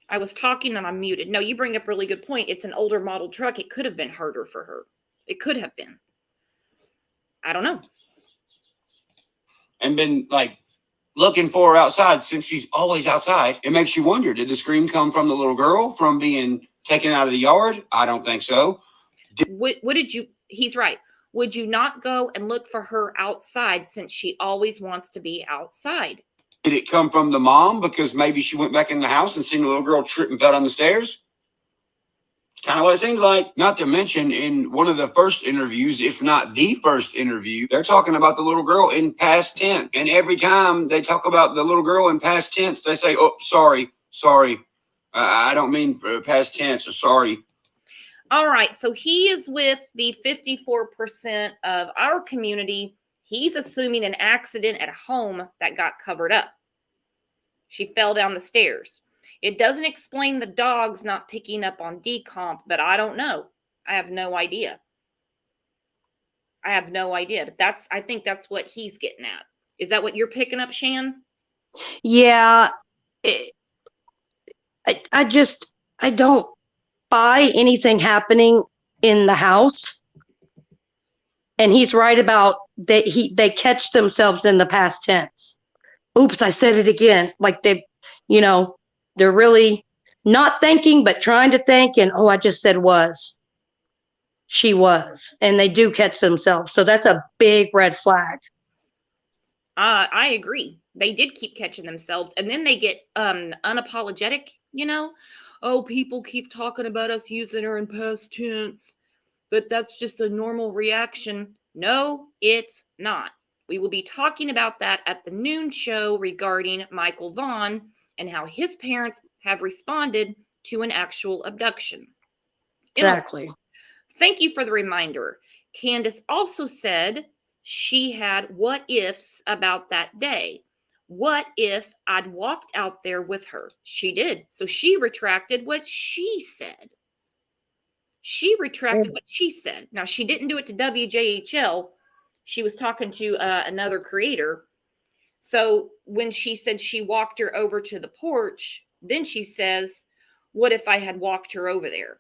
Speaker 1: I was talking and I'm muted. No, you bring up a really good point. It's an older model truck. It could have been harder for her. It could have been. I don't know.
Speaker 4: And been like looking for her outside since she's always outside. It makes you wonder, did the scream come from the little girl from being taken out of the yard? I don't think so.
Speaker 1: What did you, he's right. Would you not go and look for her outside since she always wants to be outside?
Speaker 4: Did it come from the mom because maybe she went back in the house and seen the little girl trip and fell down the stairs? Kind of what it seems like. Not to mention, in one of the first interviews, if not the first interview, they're talking about the little girl in past tense. And every time they talk about the little girl in past tense, they say, oh, sorry. I don't mean past tense, or sorry.
Speaker 1: All right. So he is with the 54% of our community. He's assuming an accident at home that got covered up. She fell down the stairs. It doesn't explain the dogs not picking up on decomp, but I don't know. I have no idea. But I think that's what he's getting at. Is that what you're picking up, Shan?
Speaker 3: Yeah. I don't buy anything happening in the house. And he's right about that they catch themselves in the past tense. Oops, I said it again. Like they're really not thinking, but trying to think. And, I just said was. She was. And they do catch themselves. So that's a big red flag.
Speaker 1: I agree. They did keep catching themselves. And then they get unapologetic, Oh, people keep talking about us using her in past tense. But that's just a normal reaction. No, it's not. We will be talking about that at the noon show regarding Michael Vaughn and how his parents have responded to an actual abduction.
Speaker 3: Exactly.
Speaker 1: Thank you for the reminder. Candace also said she had what ifs about that day. What if I'd walked out there with her? She did. So she retracted what she said. Now, she didn't do it to WJHL. She was talking to another creator. So when she said she walked her over to the porch, then she says, what if I had walked her over there?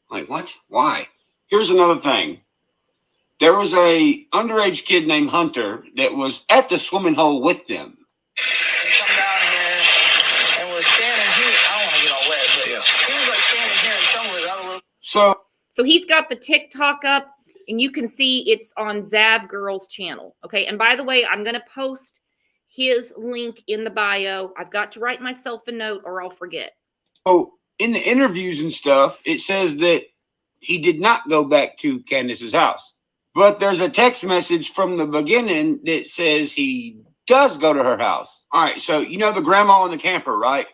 Speaker 4: Like, what? Why? Here's another thing. There was a underage kid named Hunter that was at the swimming hole with them.
Speaker 5: Come down here and was standing here. I don't want to get all wet, but he was like standing here and somewhere.
Speaker 1: So he's got the TikTok up, and you can see it's on Zav Girl's channel. Okay. And by the way, I'm going to post his link in the bio. I've got to write myself a note or I'll forget.
Speaker 4: So in the interviews and stuff, it says that he did not go back to Candace's house. But there's a text message from the beginning that says he does go to her house. All right. So, the grandma in the camper, right?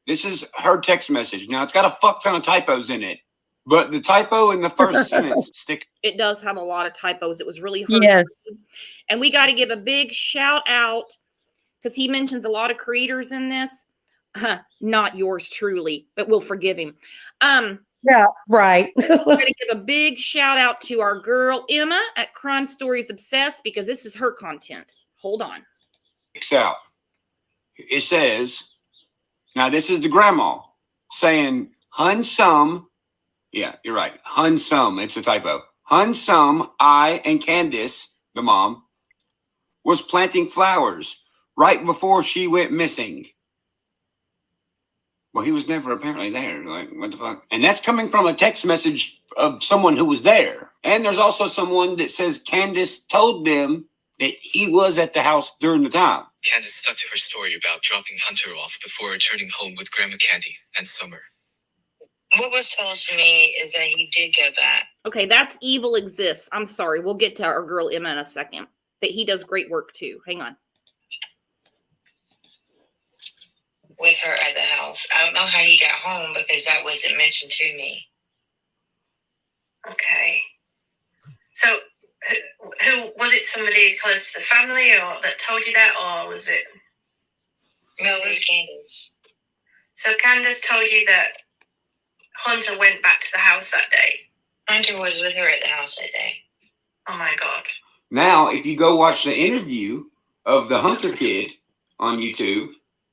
Speaker 4: This is her text message. Now, it's got a fuck ton of typos in it. But the typo in the first sentence
Speaker 1: It does have a lot of typos. It was really hard.
Speaker 3: Yes.
Speaker 1: And we got to give a big shout out because he mentions a lot of creators in this. Not yours truly, but we'll forgive him.
Speaker 3: Yeah, right.
Speaker 1: We're going to give a big shout out to our girl Emma at Crime Stories Obsessed because this is her content. Hold on.
Speaker 4: Out. It says, now this is the grandma saying Hun Sum. Yeah, you're right. Hun Sum. It's a typo. Hun Sum, I, and Candace, the mom, was planting flowers right before she went missing. Well, he was never apparently there. Like, what the fuck? And that's coming from a text message of someone who was there. And there's also someone that says Candace told them that he was at the house during the time.
Speaker 6: Candace stuck to her story about dropping Hunter off before returning home with Grandma Candy and Summer.
Speaker 7: What was told to me is that he did go back.
Speaker 1: Okay, that's Evil Exists. I'm sorry. We'll get to our girl Emma in a second. That he does great work too. Hang on.
Speaker 7: With her at the house. I don't know how he got home because that wasn't mentioned to me.
Speaker 8: Okay. So, who was it? Somebody close to the family, or that told you that, or was it?
Speaker 7: No, it was Candace.
Speaker 8: So Candace told you that Hunter went back to the house that day.
Speaker 7: Hunter was with her at the house that day.
Speaker 8: Oh my God.
Speaker 4: Now, if you go watch the interview of the Hunter kid on YouTube,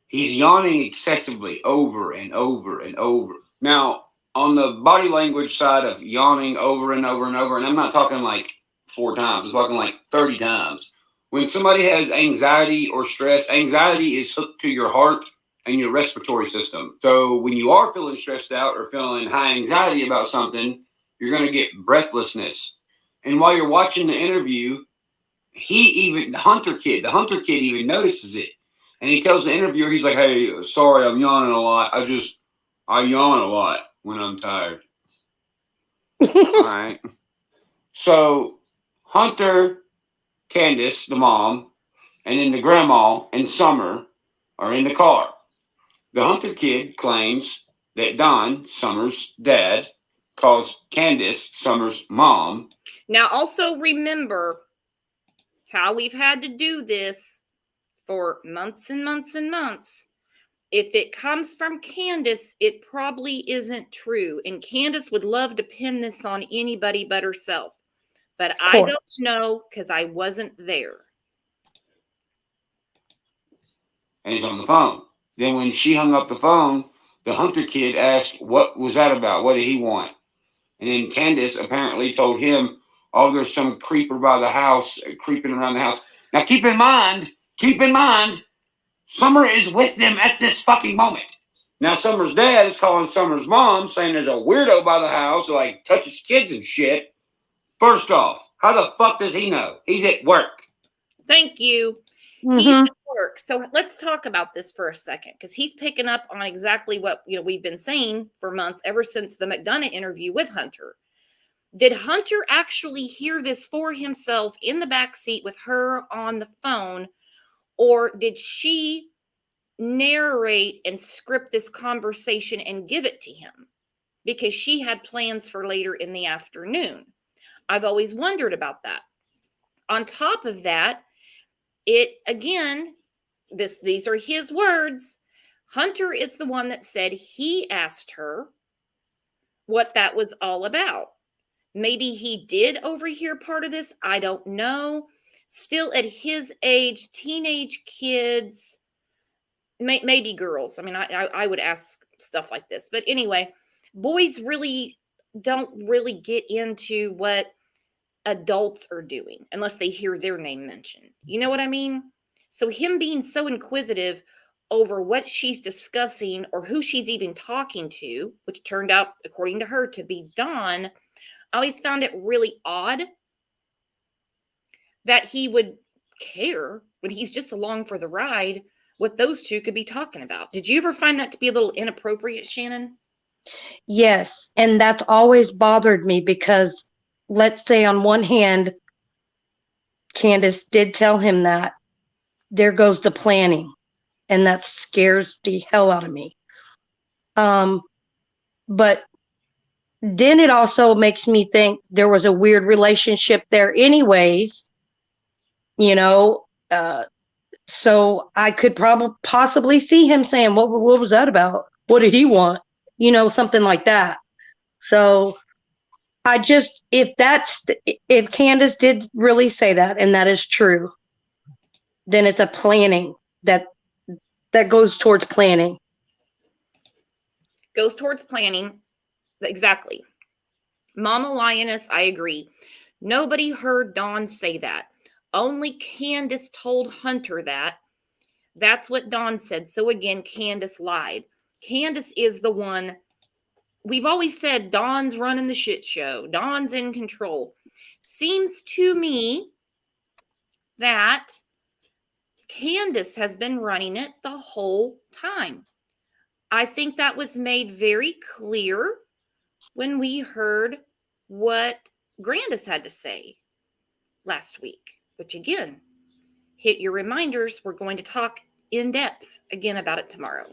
Speaker 4: he's yawning excessively over and over and over. Now, on the body language side of yawning over and over and over, and I'm not talking like 4 times, I'm talking like 30 times. When somebody has anxiety or stress, anxiety is hooked to your heart and your respiratory system. So when you are feeling stressed out or feeling high anxiety about something, you're going to get breathlessness. And while you're watching the interview, the Hunter kid even notices it. And he tells the interviewer, he's like, hey, sorry, I'm yawning a lot. I yawn a lot when I'm tired. All right. So Hunter, Candace, the mom, and then the grandma and Summer are in the car. The Hunter kid claims that Don, Summer's dad, calls Candace, Summer's mom.
Speaker 1: Now, also remember how we've had to do this for months and months and months. If it comes from Candace, it probably isn't true. And Candace would love to pin this on anybody but herself. But I don't know because I wasn't there.
Speaker 4: And he's on the phone. Then when she hung up the phone, the Hunter kid asked, what was that about? What did he want? And then Candace apparently told him, oh, there's some creeper by the house, creeping around the house. Now, keep in mind, Summer is with them at this fucking moment. Now, Summer's dad is calling Summer's mom, saying there's a weirdo by the house who, like, touches kids and shit. First off, how the fuck does he know? He's at work.
Speaker 1: Thank you. He's at work. So let's talk about this for a second, because he's picking up on exactly what we've been saying for months, ever since the McDonough interview with Hunter. Did Hunter actually hear this for himself in the back seat with her on the phone, or did she narrate and script this conversation and give it to him because she had plans for later in the afternoon? I've always wondered about that. On top of that, these are his words. Hunter is the one that said he asked her what that was all about. Maybe he did overhear part of this. I don't know. Still, at his age, teenage kids, maybe girls. I mean, I would ask stuff like this. But anyway, boys really don't really get into what adults are doing unless they hear their name mentioned. You know what I mean? So him being so inquisitive over what she's discussing or who she's even talking to, which turned out, according to her, to be Dawn, I always found it really odd that he would care when he's just along for the ride what those two could be talking about. Did you ever find that to be a little inappropriate, Shannon?
Speaker 3: Yes. And that's always bothered me because, let's say on one hand, Candace did tell him that. There goes the planning. And that scares the hell out of me. But then it also makes me think there was a weird relationship there anyways, so I could possibly see him saying, what was that about? What did he want? Something like that. So if Candace did really say that, and that is true, then it's a planning that goes towards planning.
Speaker 1: Goes towards planning. Exactly. Mama Lioness, I agree. Nobody heard Dawn say that. Only Candace told Hunter that. That's what Dawn said. So again, Candace lied. Candace is the one. We've always said Dawn's running the shit show. Dawn's in control. Seems to me that Candace has been running it the whole time. I think that was made very clear when we heard what Grandis had to say last week, which again, hit your reminders. We're going to talk in depth again about it tomorrow.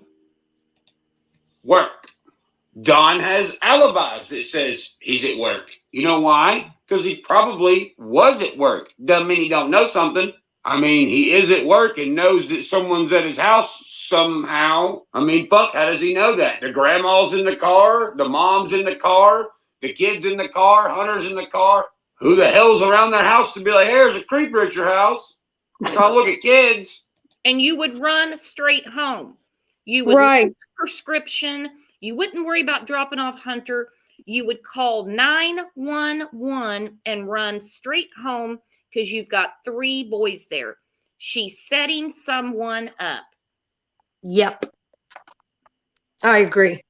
Speaker 4: Work. Don has alibis that says he's at work. You know why? Because he probably was at work. Doesn't mean he don't know something. I mean, he is at work and knows that someone's at his house somehow. I mean, fuck, how does he know that? The grandma's in the car, the mom's in the car, the kid's in the car, Hunter's in the car. Who the hell's around their house to be like, hey, there's a creeper at your house? So I look at kids.
Speaker 1: And you would run straight home. You would
Speaker 3: Right.
Speaker 1: leave a prescription. You wouldn't worry about dropping off Hunter. You would call 911 and run straight home because you've got 3 boys there. She's setting someone up.
Speaker 3: Yep. I agree.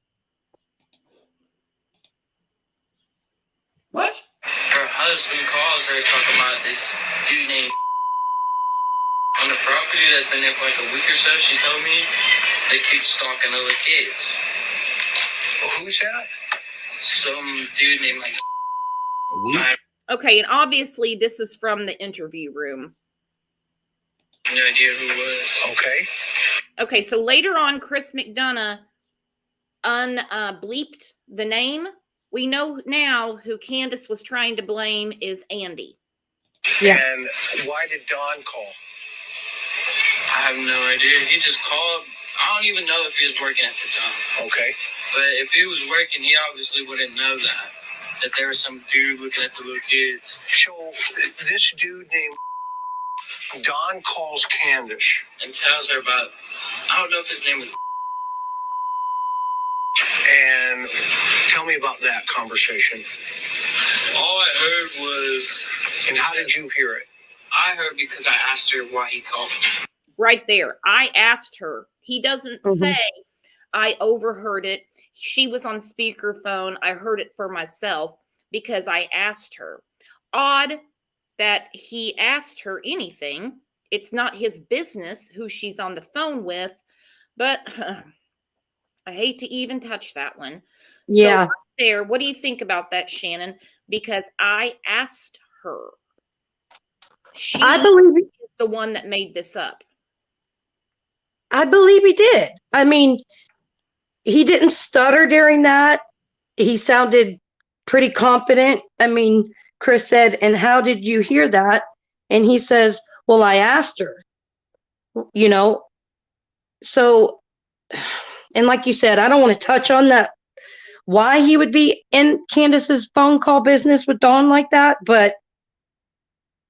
Speaker 4: What?
Speaker 5: Her husband calls her talking about this dude named on the property that's been there for like a week or so. She told me they keep stalking other kids.
Speaker 9: Who's that?
Speaker 5: Some dude named like
Speaker 4: A week?
Speaker 1: Okay, and obviously this is from the interview room.
Speaker 5: no idea who it was.
Speaker 9: Okay.
Speaker 1: Okay, so later on, Chris McDonough bleeped the name. We know now who Candace was trying to blame is Andy.
Speaker 3: Yeah.
Speaker 9: And why did Don call?
Speaker 5: I have no idea. He just called. I don't even know if he was working at the time.
Speaker 9: Okay.
Speaker 5: But if he was working, he obviously wouldn't know that there was some dude looking at the little kids.
Speaker 9: So this dude named Don calls Candace.
Speaker 5: And tells her about, I don't know if his name was.
Speaker 9: And tell me about that conversation.
Speaker 5: All I heard was.
Speaker 9: And how did you hear it?
Speaker 5: I heard because I asked her why he called.
Speaker 1: Right there. I asked her. He doesn't say I overheard it. She was on speakerphone. I heard it for myself because I asked her. Odd that he asked her anything. It's not his business who she's on the phone with, but I hate to even touch that one.
Speaker 3: Yeah.
Speaker 1: So right there, what do you think about that, Shannon? Because I asked her. She
Speaker 3: I believe
Speaker 1: is the one that made this up.
Speaker 3: I believe he did. I mean, he didn't stutter during that. He sounded pretty confident. I mean, Chris said, "And how did you hear that?" And he says, "Well, I asked her." You know, so, and like you said, I don't want to touch on that, why he would be in Candace's phone call business with Dawn like that, but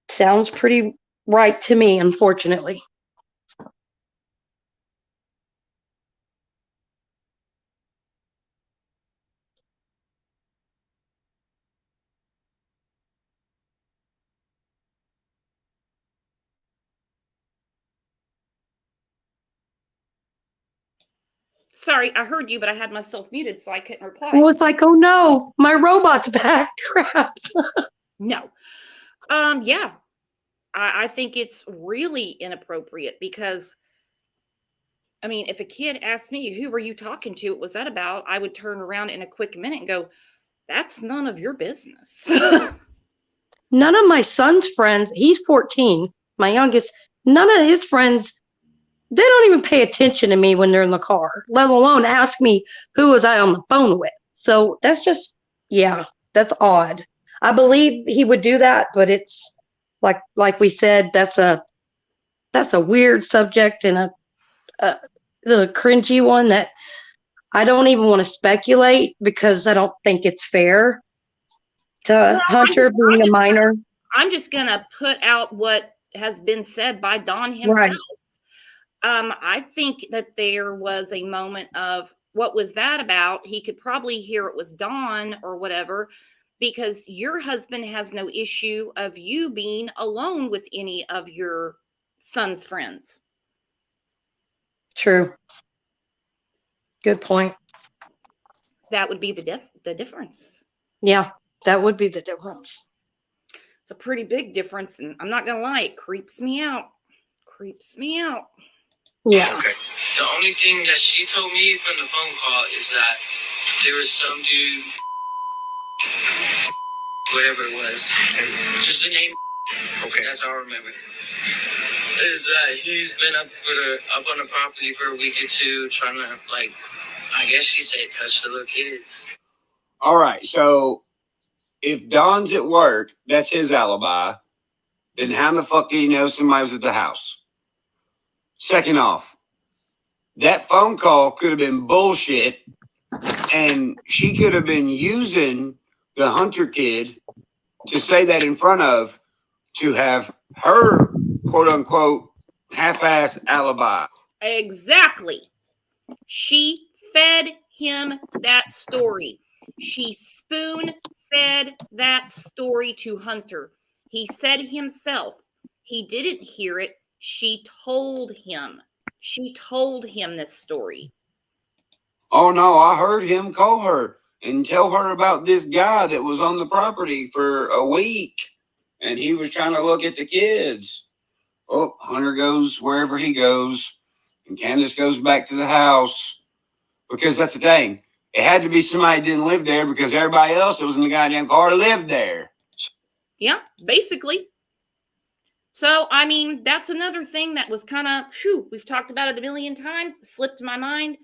Speaker 3: sounds pretty right to me, unfortunately.
Speaker 1: Sorry, I heard you, but I had myself muted, so I couldn't reply.
Speaker 3: Well, it's like, oh no, my robot's back. Crap.
Speaker 1: No. Yeah. I think it's really inappropriate because, I mean, if a kid asked me, who were you talking to? What was that about? I would turn around in a quick minute and go, that's none of your business.
Speaker 3: None of my son's friends, he's 14, my youngest, none of his friends, they don't even pay attention to me when they're in the car, let alone ask me who was I on the phone with. So that's just, yeah, that's odd. I believe he would do that, but it's like we said, that's a weird subject and the cringy one that I don't even want to speculate because I don't think it's fair to Hunter being a minor.
Speaker 1: I'm just going to put out what has been said by Don himself.
Speaker 3: Right.
Speaker 1: I think that there was a moment of, what was that about? He could probably hear it was Dawn or whatever, because your husband has no issue of you being alone with any of your son's friends.
Speaker 3: True. Good point.
Speaker 1: That would be the difference.
Speaker 3: Yeah, that would be the difference.
Speaker 1: It's a pretty big difference, and I'm not going to lie, it creeps me out. Creeps me out.
Speaker 3: Yeah.
Speaker 9: Okay.
Speaker 5: The only thing that she told me from the phone call is that there was some dude, whatever it was, just the name.
Speaker 9: Okay.
Speaker 5: That's all I remember. Is that he's been up on the property for a week or two, trying to, like, I guess she said, touch the little kids.
Speaker 4: All right. So if Don's at work, that's his alibi. Then how the fuck do you know somebody was at the house? Second off, that phone call could have been bullshit, and she could have been using the Hunter kid to say that in front of, to have her quote unquote half-ass alibi.
Speaker 1: Exactly. She fed him that story. She spoon-fed that story to Hunter. He said himself, he didn't hear it. She told him. She told him this story.
Speaker 4: Oh no, I heard him call her and tell her about this guy that was on the property for a week and he was trying to look at the kids. Oh, Hunter goes wherever he goes and Candace goes back to the house because that's the thing. It had to be somebody that didn't live there because everybody else that was in the goddamn car lived there.
Speaker 1: Yeah, basically. So, I mean, that's another thing that was kind of, we've talked about it a million times, slipped my mind.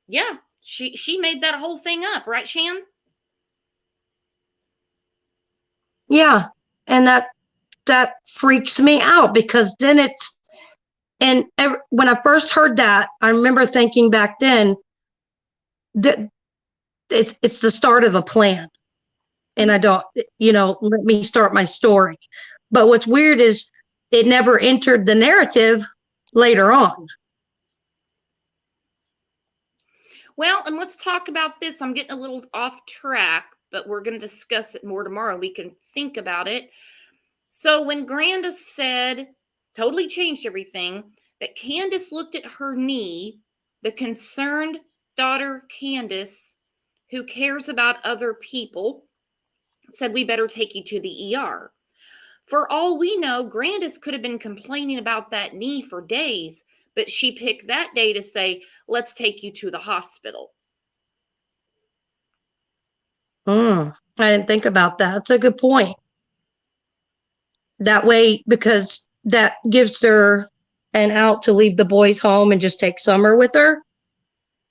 Speaker 1: Yeah, she made that whole thing up, right, Shan?
Speaker 3: Yeah. And that freaks me out because then it's, and when I first heard that, I remember thinking back then that it's the start of a plan. And I don't, let me start my story. But what's weird is it never entered the narrative later on.
Speaker 1: Well, and let's talk about this. I'm getting a little off track, but we're going to discuss it more tomorrow. We can think about it. So when Grandis said, totally changed everything, that Candace looked at her knee, the concerned daughter Candace, who cares about other people, said, we better take you to the ER. For all we know, Grandis could have been complaining about that knee for days, but she picked that day to say, let's take you to the hospital.
Speaker 3: I didn't think about that. That's a good point. That way, because that gives her an out to leave the boys home and just take Summer with her.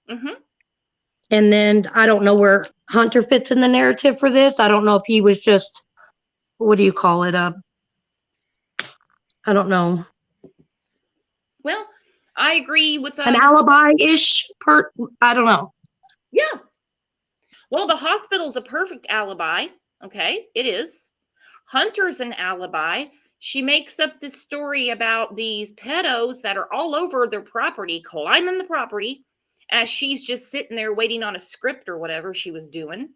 Speaker 1: Mm-hmm.
Speaker 3: And then I don't know where Hunter fits in the narrative for this. I don't know if he was just, what do you call it? I don't know.
Speaker 1: Well, I agree with
Speaker 3: an alibi-ish I don't know.
Speaker 1: Yeah. Well, the hospital's a perfect alibi. Okay, it is. Hunter's an alibi. She makes up this story about these pedos that are all over their property, climbing the property, as she's just sitting there waiting on a script or whatever she was doing.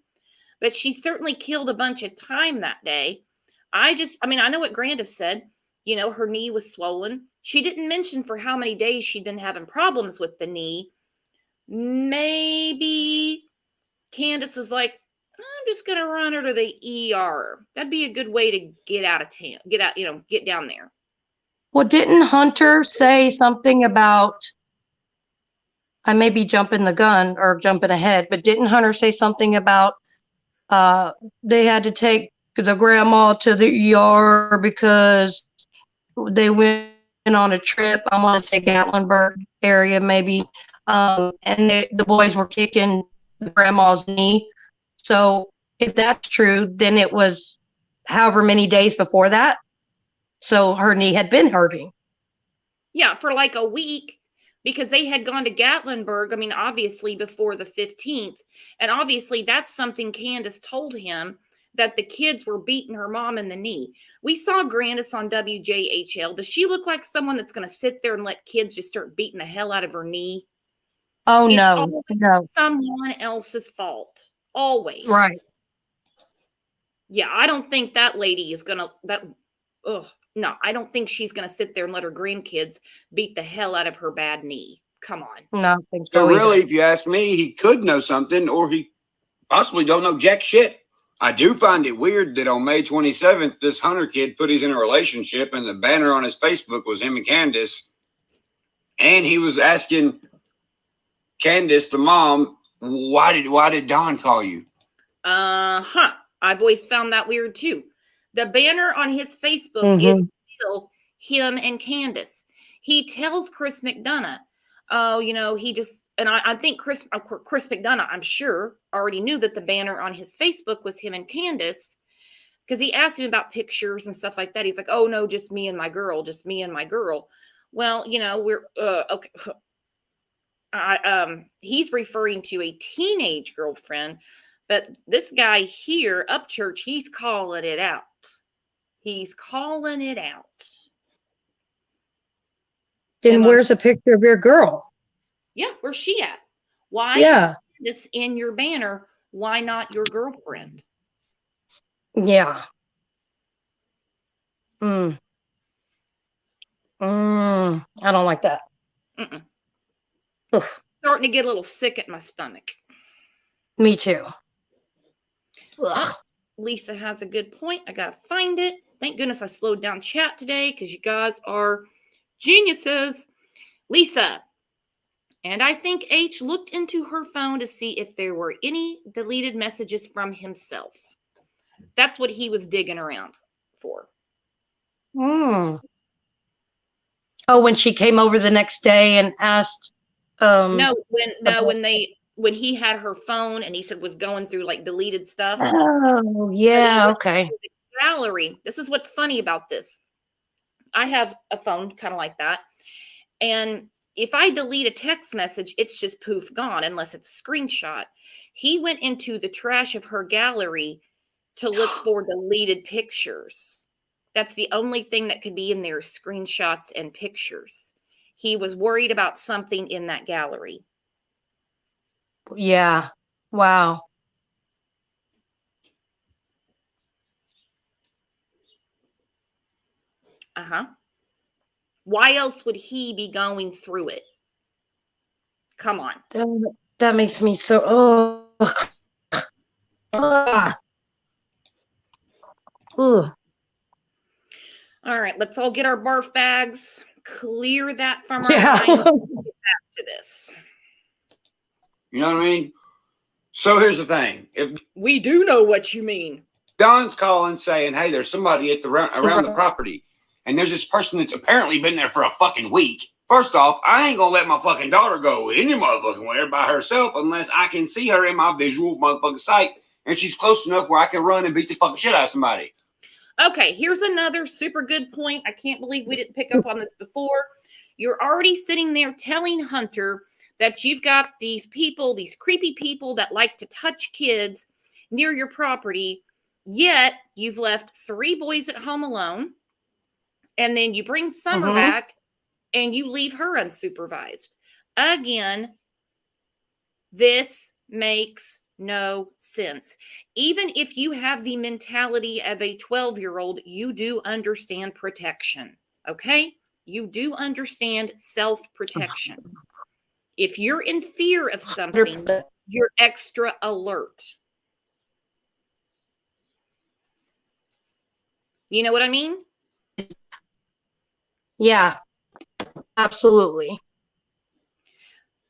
Speaker 1: But she certainly killed a bunch of time that day. I know what Grandis said. Her knee was swollen. She didn't mention for how many days she'd been having problems with the knee. Maybe Candace was like, I'm just going to run her to the ER. That'd be a good way to get out of town, get down there.
Speaker 3: Well, didn't Hunter say something about, I may be jumping the gun or jumping ahead, but didn't Hunter say something about they had to take the grandma to the ER because they went on a trip? I want to say Gatlinburg area, maybe. And the boys were kicking the grandma's knee. So if that's true, then it was however many days before that. So her knee had been hurting.
Speaker 1: Yeah, for like a week, because they had gone to Gatlinburg, obviously before the 15th. And obviously that's something Candace told him, that the kids were beating her mom in the knee. We saw Grandis on WJHL. Does she look like someone that's going to sit there and let kids just start beating the hell out of her knee?
Speaker 3: Oh,
Speaker 1: it's
Speaker 3: no.
Speaker 1: someone else's fault. Always.
Speaker 3: Right.
Speaker 1: Yeah, I don't think that lady is going to, no, I don't think she's going to sit there and let her grandkids beat the hell out of her bad knee. Come on.
Speaker 3: No, I think
Speaker 4: So
Speaker 3: so
Speaker 4: really,
Speaker 3: either.
Speaker 4: if you ask me, he could know something or he possibly don't know jack shit. I do find it weird that on May 27th, this Hunter kid put he's in a relationship and the banner on his Facebook was him and Candace. And he was asking Candace, the mom, why did Don call you?
Speaker 1: I've always found that weird too. The banner on his Facebook is still him and Candace. He tells Chris McDonough, he just, and I think Chris McDonough, I'm sure, already knew that the banner on his Facebook was him and Candace, because he asked him about pictures and stuff like that. He's like, oh no, just me and my girl, just me and my girl. Well, we're okay. He's referring to a teenage girlfriend, but this guy here, Upchurch, he's calling it out. He's calling it out.
Speaker 3: Then
Speaker 1: And
Speaker 3: where's a picture of your girl?
Speaker 1: yeah, where's she at? Why
Speaker 3: Yeah.
Speaker 1: is this in your banner? Why not your girlfriend?
Speaker 3: Yeah. Mm. I don't like that.
Speaker 1: Mm-mm.
Speaker 3: Oof.
Speaker 1: Starting to get a little sick at my stomach.
Speaker 3: Me too.
Speaker 1: Oh,
Speaker 3: Ugh.
Speaker 1: Lisa has a good point. I gotta find it. Thank goodness I slowed down chat today because you guys are geniuses. Lisa, and I think H looked into her phone to see if there were any deleted messages from himself. That's what he was digging around for.
Speaker 3: Mm. Oh, when she came over the next day and asked,
Speaker 1: No,
Speaker 3: about-
Speaker 1: when he had her phone and he said was going through like deleted stuff.
Speaker 3: oh, yeah, okay.
Speaker 1: The gallery. This is what's funny about this. I have a phone kind of like that. And if I delete a text message, it's just poof gone unless it's a screenshot. He went into the trash of her gallery to look for deleted pictures. That's the only thing that could be in there, screenshots and pictures. He was worried about something in that gallery.
Speaker 3: Yeah. Wow.
Speaker 1: Uh-huh. Why else would he be going through it? Come on.
Speaker 3: That makes me so, oh. Ugh.
Speaker 1: All right, let's all get our barf bags, clear that from our
Speaker 3: Yeah.
Speaker 1: minds, and get back to this.
Speaker 4: You know what I mean? So here's the thing. If
Speaker 1: We do know what you mean.
Speaker 4: Don's calling saying, hey, there's somebody at around the property, and there's this person that's apparently been there for a fucking week. First off, I ain't gonna let my fucking daughter go any motherfucking where by herself unless I can see her in my visual motherfucking sight, and she's close enough where I can run and beat the fucking shit out of somebody.
Speaker 1: Okay, here's another super good point. I can't believe we didn't pick up on this before. You're already sitting there telling Hunter that you've got these people, these creepy people that like to touch kids near your property, yet you've left 3 boys at home alone, and then you bring Summer back and you leave her unsupervised. Again, this makes no sense. Even if you have the mentality of a 12-year-old, you do understand protection, okay? You do understand self-protection. If you're in fear of something,
Speaker 3: 100%.
Speaker 1: you're extra alert. You know what I mean?
Speaker 3: Yeah, absolutely.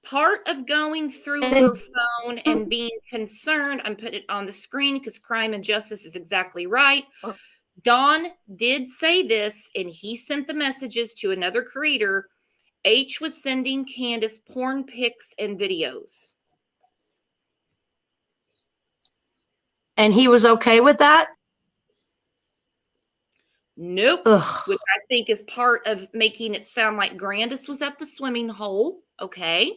Speaker 1: Part of going through her phone and being concerned, I'm putting it on the screen because crime and justice is exactly right. Don did say this, and he sent the messages to another creator. H was sending Candace porn pics and videos.
Speaker 3: And he was okay with that?
Speaker 1: Nope.
Speaker 3: Ugh.
Speaker 1: Which I think is part of making it sound like Grandis was at the swimming hole. Okay.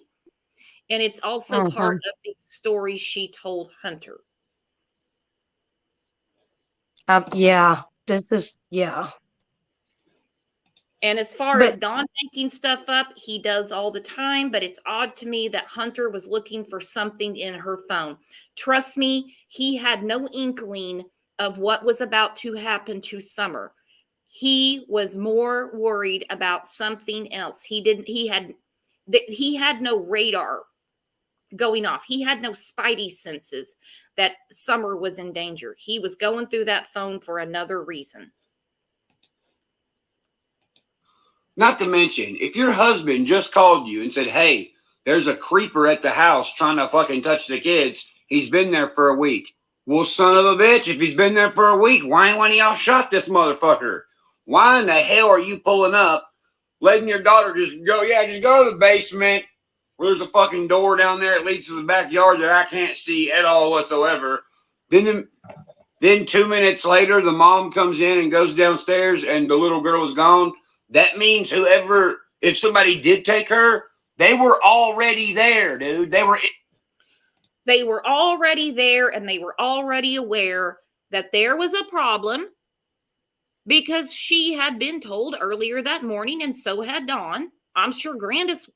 Speaker 1: And it's also part of the story she told Hunter.
Speaker 3: Yeah, this is, yeah.
Speaker 1: And as far as Don making stuff up, he does all the time, but it's odd to me that Hunter was looking for something in her phone. Trust me, he had no inkling of what was about to happen to Summer. He was more worried about something else. He had no radar going off. He had no spidey senses that Summer was in danger. He was going through that phone for another reason.
Speaker 4: Not to mention, if your husband just called you and said, hey, there's a creeper at the house trying to fucking touch the kids. He's been there for a week. Well, son of a bitch, if he's been there for a week, why ain't one of y'all shot this motherfucker? Why in the hell are you pulling up, letting your daughter just go to the basement where there's a fucking door down there that leads to the backyard that I can't see at all whatsoever. Then 2 minutes later, the mom comes in and goes downstairs and the little girl is gone. That means if somebody did take her, they were already there, dude. They were
Speaker 1: already there, and they were already aware that there was a problem because she had been told earlier that morning, and so had Dawn, I'm sure Grandis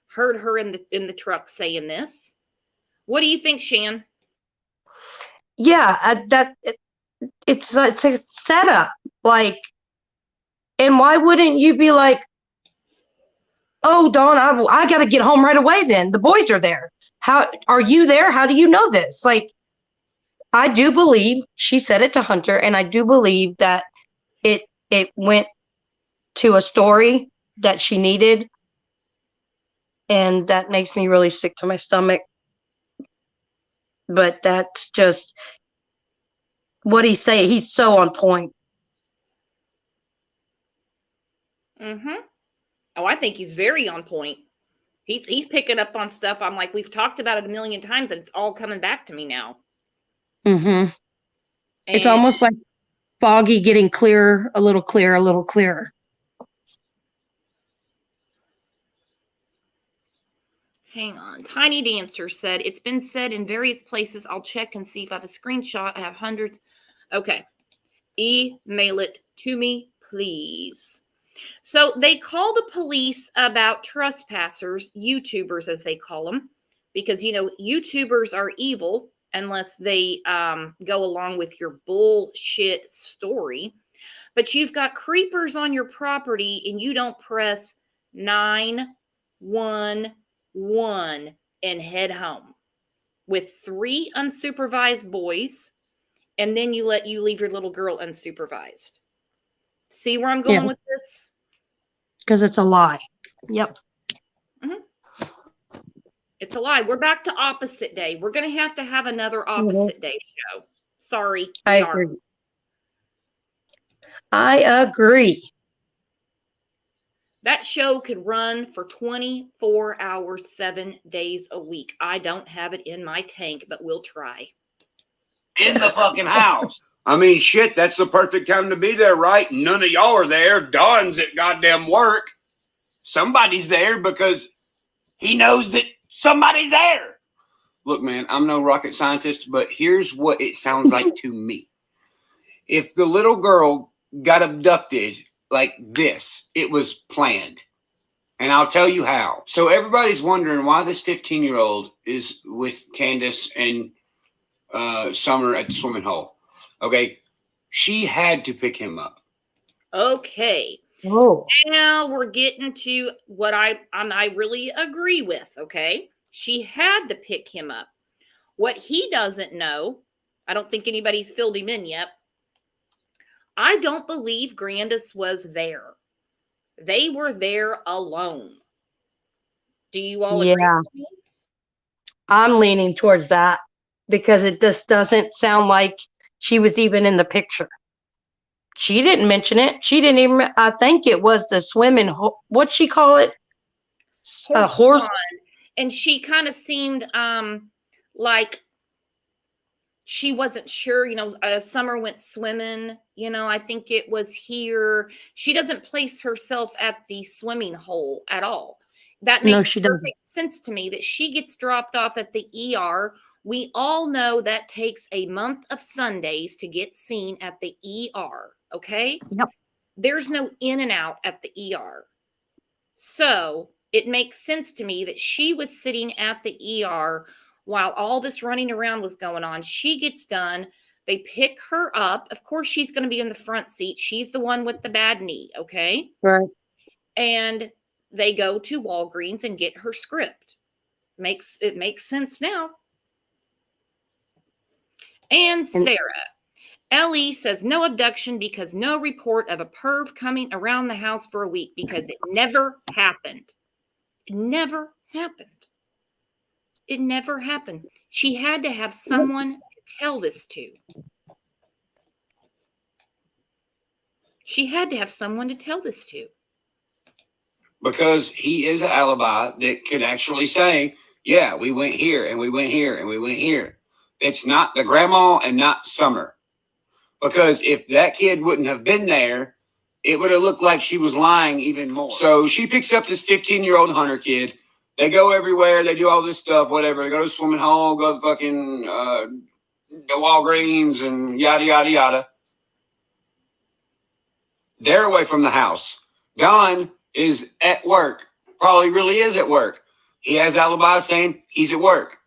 Speaker 1: heard her in the truck saying this. What do you think, Shan?
Speaker 3: Yeah, it's a setup. Like, and why wouldn't you be like, oh, Dawn, I got to get home right away then. The boys are there. How are you there? How do you know this? Like, I do believe she said it to Hunter, and I do believe that it went to a story that she needed, and that makes me really sick to my stomach. But that's just what he's saying. He's so on point.
Speaker 1: Mm-hmm. Oh, I think he's very on point. He's picking up on stuff. I'm like, we've talked about it a million times, and it's all coming back to me now.
Speaker 3: Mm-hmm. It's
Speaker 1: And
Speaker 3: almost like foggy getting clearer, a little clearer, a little clearer.
Speaker 1: hang on. Tiny Dancer said, it's been said in various places. I'll check and see if I have a screenshot. I have hundreds. Okay. Email it to me, please. So they call the police about trespassers, YouTubers as they call them, because, you know, YouTubers are evil unless they go along with your bullshit story. But you've got creepers on your property and you don't press 911 and head home with 3 unsupervised boys, and then you leave your little girl unsupervised. See where I'm going with this?
Speaker 3: Because it's a lie. Yep.
Speaker 1: Mm-hmm. It's a lie. We're back to opposite day. We're going to have another opposite day show. Sorry.
Speaker 3: I agree. I agree.
Speaker 1: That show could run for 24 hours, 7 days a week. I don't have it in my tank, but we'll try.
Speaker 4: In the fucking house. I mean, shit, that's the perfect time to be there, right? None of y'all are there. Don's at goddamn work. Somebody's there because he knows that somebody's there. Look, man, I'm no rocket scientist, but here's what it sounds like to me. If the little girl got abducted like this, it was planned. And I'll tell you how. So everybody's wondering why this 15-year-old is with Candace and Summer at the swimming hole. Okay. She had to pick him up.
Speaker 1: Okay.
Speaker 3: Oh.
Speaker 1: Now we're getting to what I really agree with. Okay. She had to pick him up. What he doesn't know, I don't think anybody's filled him in yet. I don't believe Grandis was there. They were there alone. Do you all agree with me?
Speaker 3: I'm leaning towards that because it just doesn't sound like she was even in the picture. She didn't mention it. She didn't even, I think it was the swimming, what'd she call it? A horse.
Speaker 1: And she kind of seemed like she wasn't sure, you know, Summer went swimming, you know, I think it was here. She doesn't place herself at the swimming hole at all. That makes perfect sense to me that she gets dropped off at the ER. We all know that takes a month of Sundays to get seen at the ER, okay?
Speaker 3: Yep.
Speaker 1: There's no in and out at the ER. So it makes sense to me that she was sitting at the ER while all this running around was going on. She gets done. They pick her up. Of course, she's going to be in the front seat. She's the one with the bad knee, okay?
Speaker 3: Right.
Speaker 1: And they go to Walgreens and get her script. It makes sense now. And Sarah. Ellie says no abduction because no report of a perv coming around the house for a week because it never happened. It never happened. It never happened. She had to have someone to tell this to. She had to have someone to tell this to.
Speaker 4: Because he is an alibi that could actually say, yeah, we went here and we went here and we went here. It's not the grandma and not Summer. Because if that kid wouldn't have been there, it would have looked like she was lying even more. So she picks up this 15-year-old Hunter kid. They go everywhere. They do all this stuff, whatever. They go to the swimming hole, go to fucking the Walgreens and yada, yada, yada. They're away from the house. Don is at work. Probably really is at work. He has alibis saying he's at work.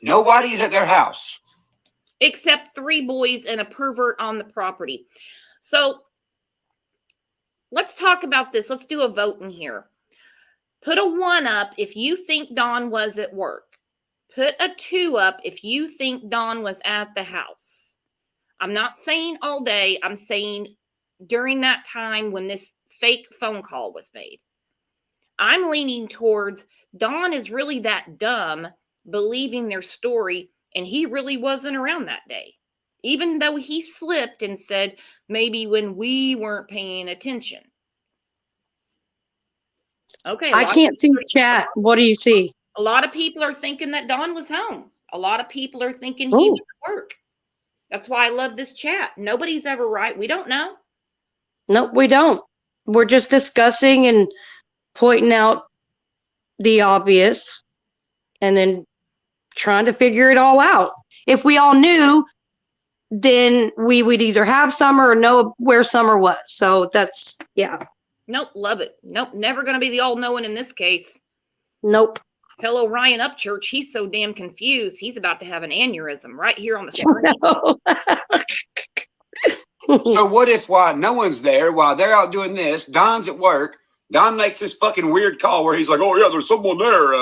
Speaker 4: Nobody's at their house.
Speaker 1: Except 3 boys and a pervert on the property. So let's talk about this. Let's do a vote in here. Put a 1 up if you think Dawn was at work. Put a 2 up if you think Dawn was at the house. I'm not saying all day. I'm saying during that time when this fake phone call was made. I'm leaning towards Dawn is really that dumb, believing their story, and he really wasn't around that day. Even though he slipped and said, maybe when we weren't paying attention. Okay.
Speaker 3: I can't see chat. What do you see?
Speaker 1: A lot of people are thinking that Dawn was home. A lot of people are thinking he
Speaker 3: Ooh.
Speaker 1: was at work. That's why I love this chat. Nobody's ever right. We don't know.
Speaker 3: Nope, we don't. We're just discussing and pointing out the obvious and then trying to figure it all out. If we all knew, then we would either have Summer or know where Summer was. So that's, yeah.
Speaker 1: Nope, love it. Nope, never going to be the all-knowing in this case.
Speaker 3: Nope.
Speaker 1: Hello, Ryan Upchurch. He's so damn confused. He's about to have an aneurysm right here on the screen.
Speaker 4: So what if while no one's there, while they're out doing this, Don's at work, Don makes this fucking weird call where he's like, oh yeah, there's someone there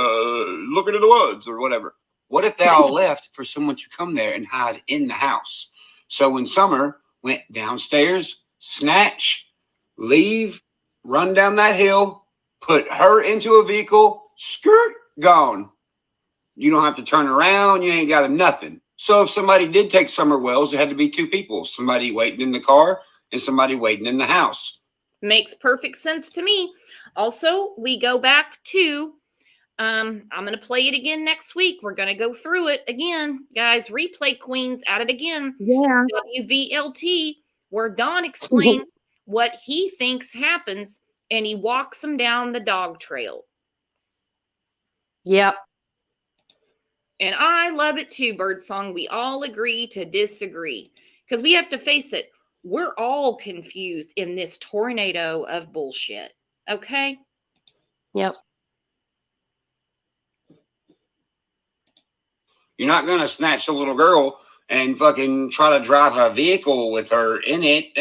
Speaker 4: looking in the woods or whatever. What if they all left for someone to come there and hide in the house? So when Summer went downstairs, snatch, leave, run down that hill, put her into a vehicle, skirt, gone. You don't have to turn around. You ain't got nothing. So if somebody did take Summer Wells, there had to be 2 people, somebody waiting in the car and somebody waiting in the house.
Speaker 1: Makes perfect sense to me. Also, we go back to, I'm going to play it again next week. We're going to go through it again. Guys, replay queens at it again.
Speaker 3: Yeah.
Speaker 1: WVLT, where Don explains what he thinks happens and he walks them down the dog trail.
Speaker 3: Yep.
Speaker 1: And I love it too, Birdsong. We all agree to disagree because we have to face it. We're all confused in this tornado of bullshit. Okay?
Speaker 3: Yep.
Speaker 4: You're not going to snatch a little girl and fucking try to drive a vehicle with her in it.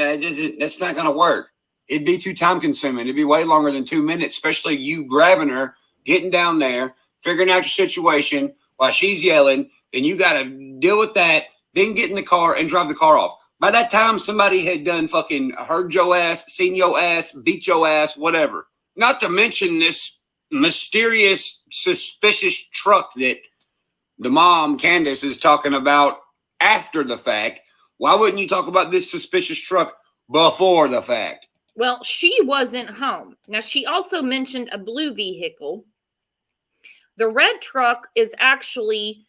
Speaker 4: That's not going to work. It'd be too time consuming. It'd be way longer than 2 minutes, especially you grabbing her, getting down there, figuring out your situation while she's yelling. Then you got to deal with that, then get in the car and drive the car off. By that time, somebody had done fucking heard your ass, seen your ass, beat your ass, whatever. Not to mention this mysterious, suspicious truck that the mom, Grandis, is talking about after the fact. Why wouldn't you talk about this suspicious truck before the fact?
Speaker 1: Well, she wasn't home. Now, she also mentioned a blue vehicle. The red truck is actually,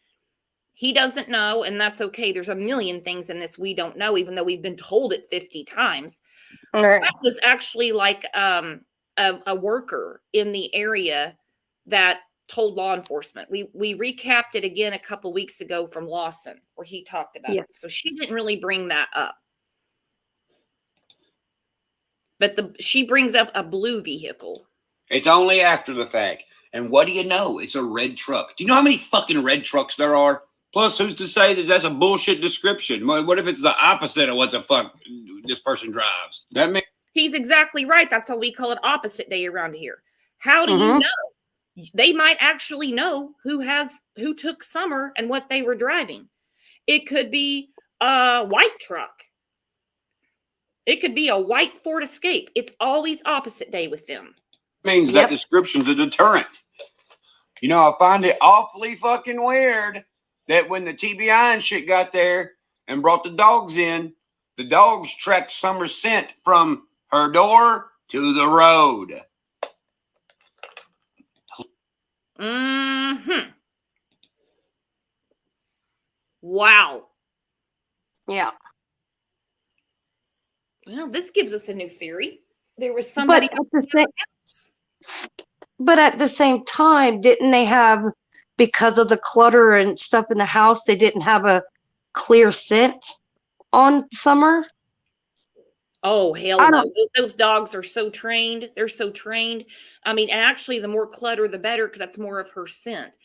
Speaker 1: he doesn't know, and that's okay. There's a million things in this we don't know, even though we've been told it 50 times.
Speaker 3: Right.
Speaker 1: That was actually like a worker in the area that told law enforcement. We recapped it again a couple weeks ago from Lawson, where he talked about it. So she didn't really bring that up. But she brings up a blue vehicle.
Speaker 4: It's only after the fact. And what do you know? It's a red truck. Do you know how many fucking red trucks there are? Plus, who's to say that that's a bullshit description? What if it's the opposite of what the fuck this person drives? That means
Speaker 1: He's exactly right. That's how we call it opposite day around here. How do you know? They might actually know who took Summer and what they were driving. It could be a white truck. It could be a white Ford Escape. It's always opposite day with them.
Speaker 4: means that description's a deterrent. You know, I find it awfully fucking weird that when the TBI and shit got there and brought the dogs in, the dogs tracked Summer's scent from her door to the road.
Speaker 1: Wow.
Speaker 3: Yeah.
Speaker 1: Well, this gives us a new theory. There was somebody.
Speaker 3: But at the same time, didn't they have, because of the clutter and stuff in the house, they didn't have a clear scent on Summer?
Speaker 1: Oh, hell
Speaker 3: I
Speaker 1: no.
Speaker 3: don't.
Speaker 1: Those dogs are so trained. They're so trained. I mean, and actually, the more clutter, the better, because that's more of her scent.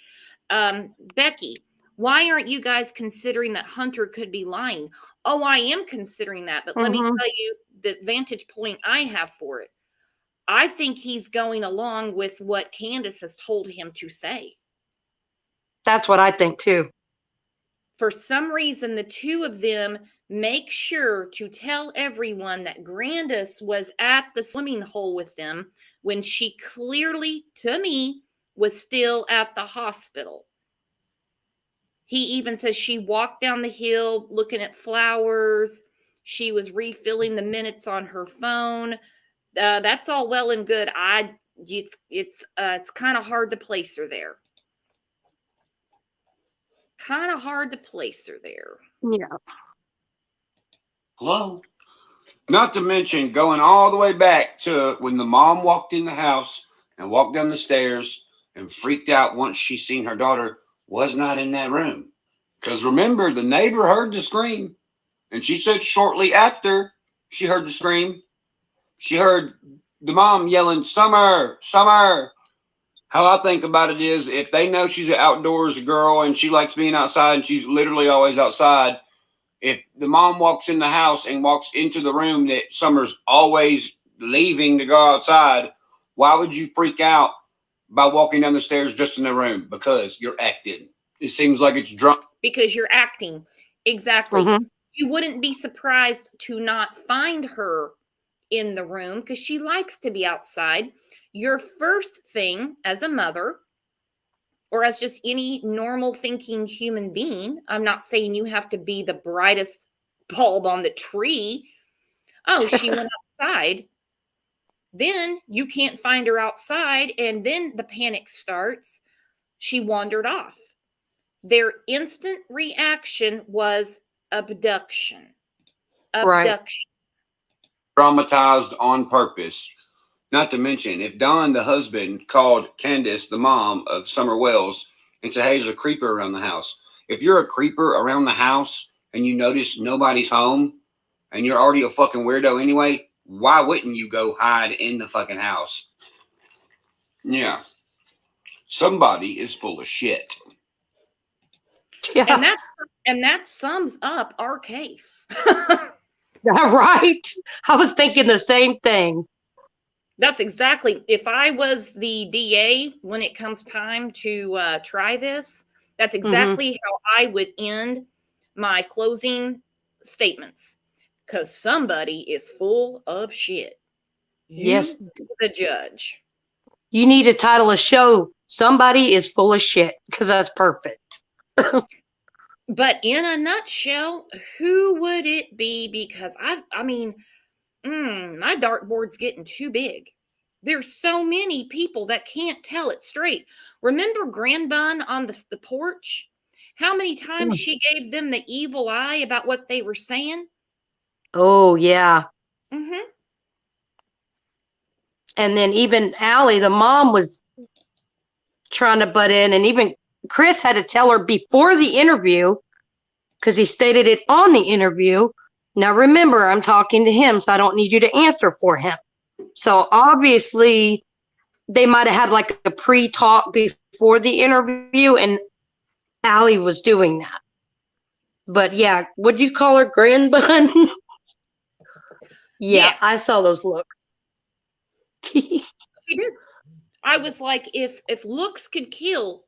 Speaker 1: Becky, why aren't you guys considering that Hunter could be lying? Oh, I am considering that, but let me
Speaker 3: Mhm.
Speaker 1: tell you the vantage point I have for it. I think he's going along with what Candace has told him to say.
Speaker 3: That's what I think too.
Speaker 1: For some reason, the two of them make sure to tell everyone that Grandis was at the swimming hole with them when she clearly, to me, was still at the hospital. He even says she walked down the hill looking at flowers. She was refilling the minutes on her phone. That's all well and good. It's kind of hard to place her there. Kind of hard to place her there.
Speaker 3: Yeah.
Speaker 4: Hello? Not to mention going all the way back to when the mom walked in the house and walked down the stairs and freaked out once she seen her daughter was not in that room. Because remember, the neighbor heard the scream, and she said shortly after she heard the scream, she heard the mom yelling, "Summer, Summer." How I think about it is, if they know she's an outdoors girl and she likes being outside and she's literally always outside, if the mom walks in the house and walks into the room that Summer's always leaving to go outside, why would you freak out by walking down the stairs just in the room? Because you're acting. It seems like it's drunk.
Speaker 1: Because you're acting. Exactly.
Speaker 3: Mhm.
Speaker 1: You wouldn't be surprised to not find her in the room because she likes to be outside. Your first thing as a mother, or as just any normal thinking human being, I'm not saying you have to be the brightest bulb on the tree. Oh, she went outside. Then you can't find her outside, and then the panic starts. She wandered off. Their instant reaction was abduction.
Speaker 3: Right.
Speaker 1: Abduction.
Speaker 4: Traumatized on purpose. Not to mention, if Don, the husband, called Candace, the mom of Summer Wells, and said, "Hey, there's a creeper around the house." If you're a creeper around the house and you notice nobody's home and you're already a fucking weirdo anyway, why wouldn't you go hide in the fucking house? Yeah. Somebody is full of shit.
Speaker 3: Yeah.
Speaker 1: And that sums up our case.
Speaker 3: Right. I was thinking the same thing.
Speaker 1: That's exactly. If I was the DA when it comes time to try this, that's exactly how I would end my closing statements. Because somebody is full of shit.
Speaker 3: Yes.
Speaker 1: The judge.
Speaker 3: You need to title a show, "Somebody is Full of Shit," because that's perfect.
Speaker 1: But in a nutshell, who would it be? Because my dartboard's getting too big. There's so many people that can't tell it straight. Remember Grandbun on the porch? How many times she gave them the evil eye about what they were saying?
Speaker 3: Oh, yeah.
Speaker 1: Mm-hmm.
Speaker 3: And then even Allie, the mom, was trying to butt in, and even Chris had to tell her before the interview, because he stated it on the interview. Now remember, I'm talking to him, so I don't need you to answer for him. So obviously they might have had like a pre-talk before the interview, and Allie was doing that. But yeah, would you call her Grandbun? Yeah, I saw those looks.
Speaker 1: She did. I was like, if looks could kill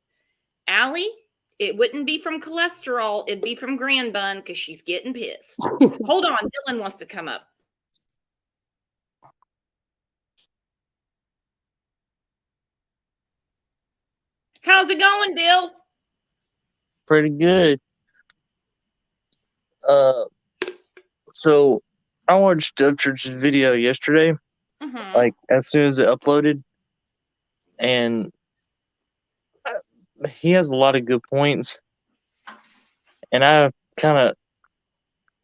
Speaker 1: Allie, it wouldn't be from cholesterol. It'd be from Grandbun because she's getting pissed. Hold on. Dylan wants to come up. How's it going, Bill?
Speaker 10: Pretty good. So I watched Upchurch's video yesterday, like as soon as it uploaded, and he has a lot of good points. And I kind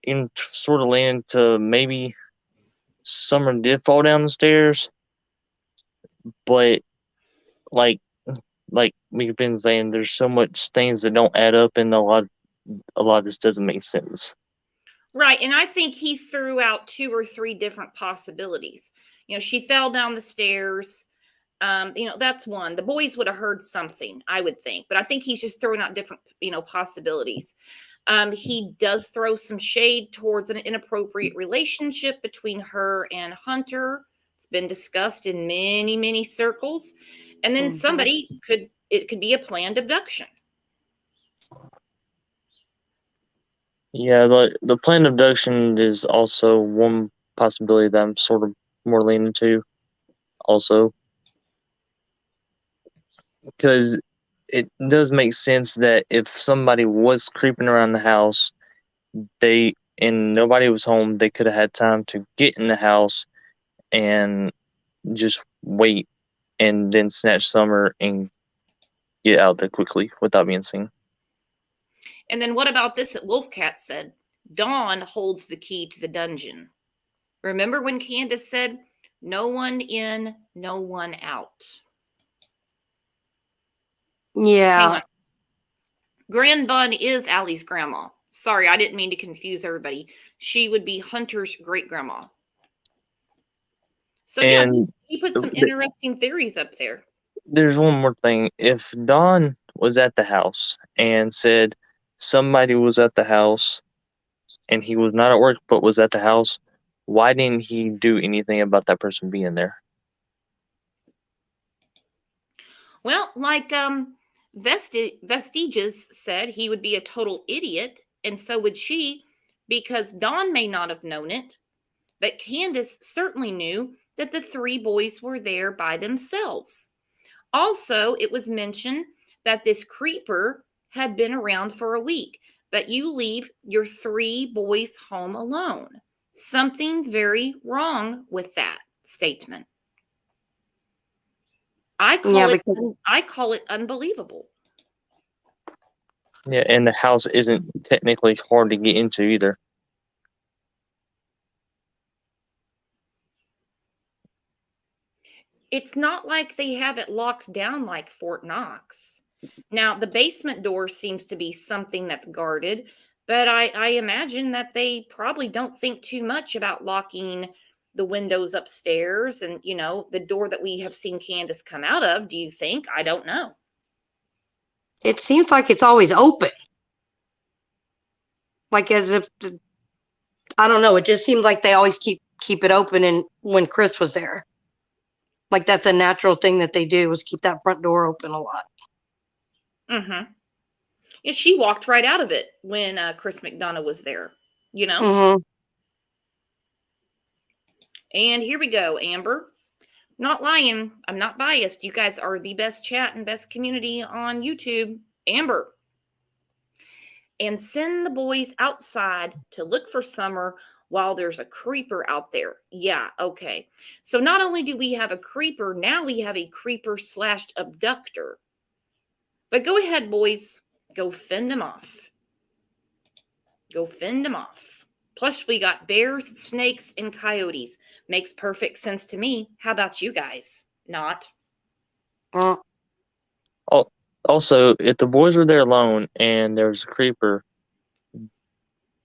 Speaker 10: of sort of leaned to maybe Summer did fall down the stairs, but like we've been saying, there's so much things that don't add up, and a lot of this doesn't make sense.
Speaker 1: Right. And I think he threw out 2 or 3 different possibilities. She fell down the stairs. That's one. The boys would have heard something, I would think. But I think he's just throwing out different, possibilities. He does throw some shade towards an inappropriate relationship between her and Hunter. It's been discussed in many, many circles. And then it could be a planned abduction.
Speaker 10: Yeah, the planned abduction is also one possibility that I'm sort of more leaning to also. Because it does make sense that if somebody was creeping around the house, and nobody was home, they could have had time to get in the house and just wait and then snatch Summer and get out there quickly without being seen.
Speaker 1: And then what about this that Wolfcat said? Dawn holds the key to the dungeon. Remember when Candace said, no one in, no one out?
Speaker 3: Yeah.
Speaker 1: Hang on. Grand Bun is Allie's grandma. Sorry, I didn't mean to confuse everybody. She would be Hunter's great-grandma. So
Speaker 10: And
Speaker 1: yeah, he put some interesting theories up there.
Speaker 10: There's one more thing. If Dawn was at the house and said somebody was at the house and he was not at work but was at the house, why didn't he do anything about that person being there?
Speaker 1: Well, like Vestiges said, he would be a total idiot, and so would she, because Dawn may not have known it, but Candace certainly knew that the 3 boys were there by themselves. Also, it was mentioned that this creeper had been around for a week, but you leave your 3 boys home alone. Something very wrong with that statement. I call it unbelievable.
Speaker 10: Yeah, and the house isn't technically hard to get into either.
Speaker 1: It's not like they have it locked down like Fort Knox. Now, the basement door seems to be something that's guarded, but I imagine that they probably don't think too much about locking the windows upstairs and, the door that we have seen Candace come out of. Do you think? I don't know.
Speaker 3: It seems like it's always open. Like as if, I don't know, it just seems like they always keep it open. And when Chris was there, like that's a natural thing that they do, is keep that front door open a lot.
Speaker 1: Mm-hmm. Yeah, she walked right out of it when Chris McDonough was there,
Speaker 3: Mm-hmm.
Speaker 1: And here we go, Amber. Not lying. I'm not biased. You guys are the best chat and best community on YouTube. Amber. And send the boys outside to look for Summer while there's a creeper out there. Yeah, okay. So not only do we have a creeper, now we have a creeper/abductor. But go ahead, boys. Go fend them off. Go fend them off. Plus, we got bears, snakes, and coyotes. Makes perfect sense to me. How about you guys? Not?
Speaker 10: Also, if the boys were there alone and there was a creeper,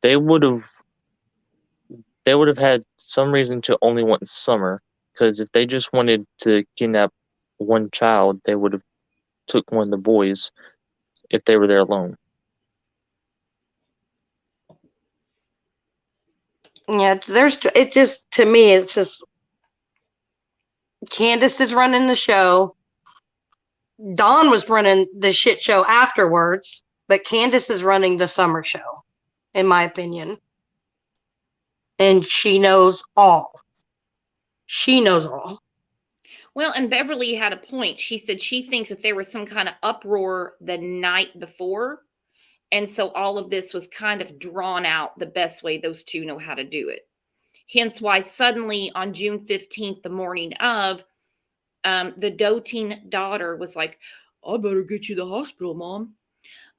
Speaker 10: they would have had some reason to only want Summer. Because if they just wanted to kidnap one child, they would have took one of the boys if they were there alone.
Speaker 3: Yeah, to me, it's just Candace is running the show. Dawn was running the shit show afterwards, but Candace is running the Summer show, in my opinion. And she knows all. She knows all.
Speaker 1: Well, and Beverly had a point. She said she thinks that there was some kind of uproar the night before. And so all of this was kind of drawn out the best way those two know how to do it. Hence why suddenly on June 15th, the morning of, the doting daughter was like, I better get you to the hospital, Mom.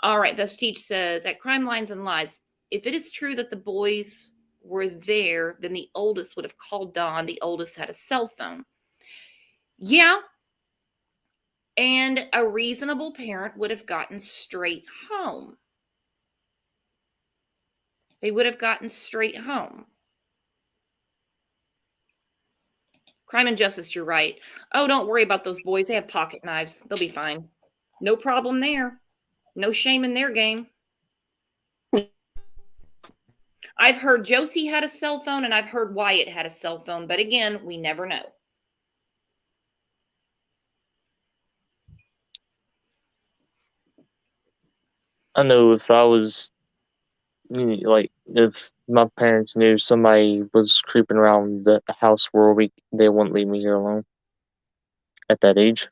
Speaker 1: All right, Vestige says, at Crime Lines and Lies, if it is true that the boys were there, then the oldest would have called Dawn. The oldest had a cell phone. Yeah. And a reasonable parent would have gotten straight home. They would have gotten straight home. Crime and Justice, you're right. Oh, don't worry about those boys. They have pocket knives. They'll be fine. No problem there. No shame in their game. I've heard Josie had a cell phone and I've heard Wyatt had a cell phone, but again, we never know.
Speaker 10: I know if I was, like, if my parents knew somebody was creeping around the house for a week, they wouldn't leave me here alone at that age.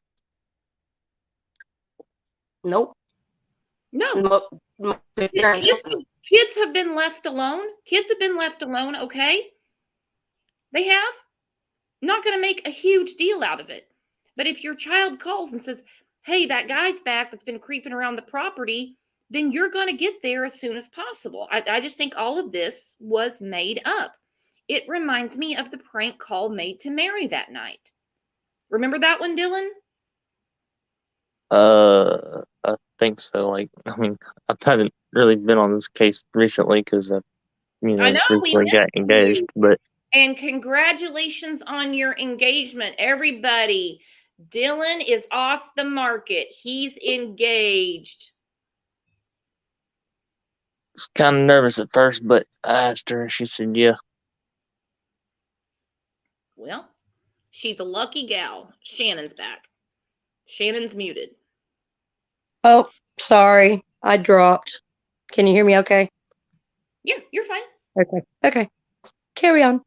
Speaker 3: Nope.
Speaker 1: No. Kids have been left alone. Kids have been left alone, okay? They have. Not going to make a huge deal out of it. But if your child calls and says, hey, that guy's back that's been creeping around the property, then you're going to get there as soon as possible. I just think all of this was made up. It reminds me of the prank call made to Mary that night. Remember that one, Dylan?
Speaker 10: I think so. Like, I mean, I haven't really been on this case recently because I know, we got engaged, but.
Speaker 1: And congratulations on your engagement, everybody. Dylan is off the market. He's engaged.
Speaker 10: I was kind of nervous at first, but I asked her and she said, yeah.
Speaker 1: Well, she's a lucky gal. Shannon's back. Shannon's muted.
Speaker 3: Oh, sorry. I dropped. Can you hear me okay?
Speaker 1: Yeah, you're fine.
Speaker 3: Okay. Carry on.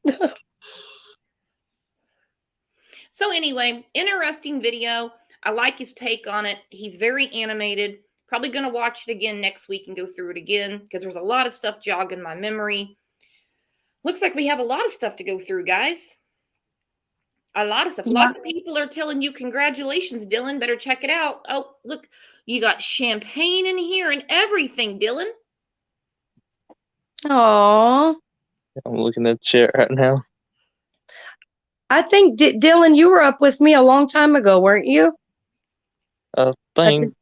Speaker 1: So anyway, interesting video. I like his take on it. He's very animated. Probably going to watch it again next week and go through it again because there's a lot of stuff jogging my memory. Looks like we have a lot of stuff to go through, guys. A lot of stuff.
Speaker 3: Yeah.
Speaker 1: Lots of people are telling you, congratulations, Dylan. Better check it out. Oh, look, you got champagne in here and everything, Dylan.
Speaker 3: Aww.
Speaker 10: I'm looking at the chat right now.
Speaker 3: I think, Dylan, you were up with me a long time ago, weren't you?
Speaker 10: I think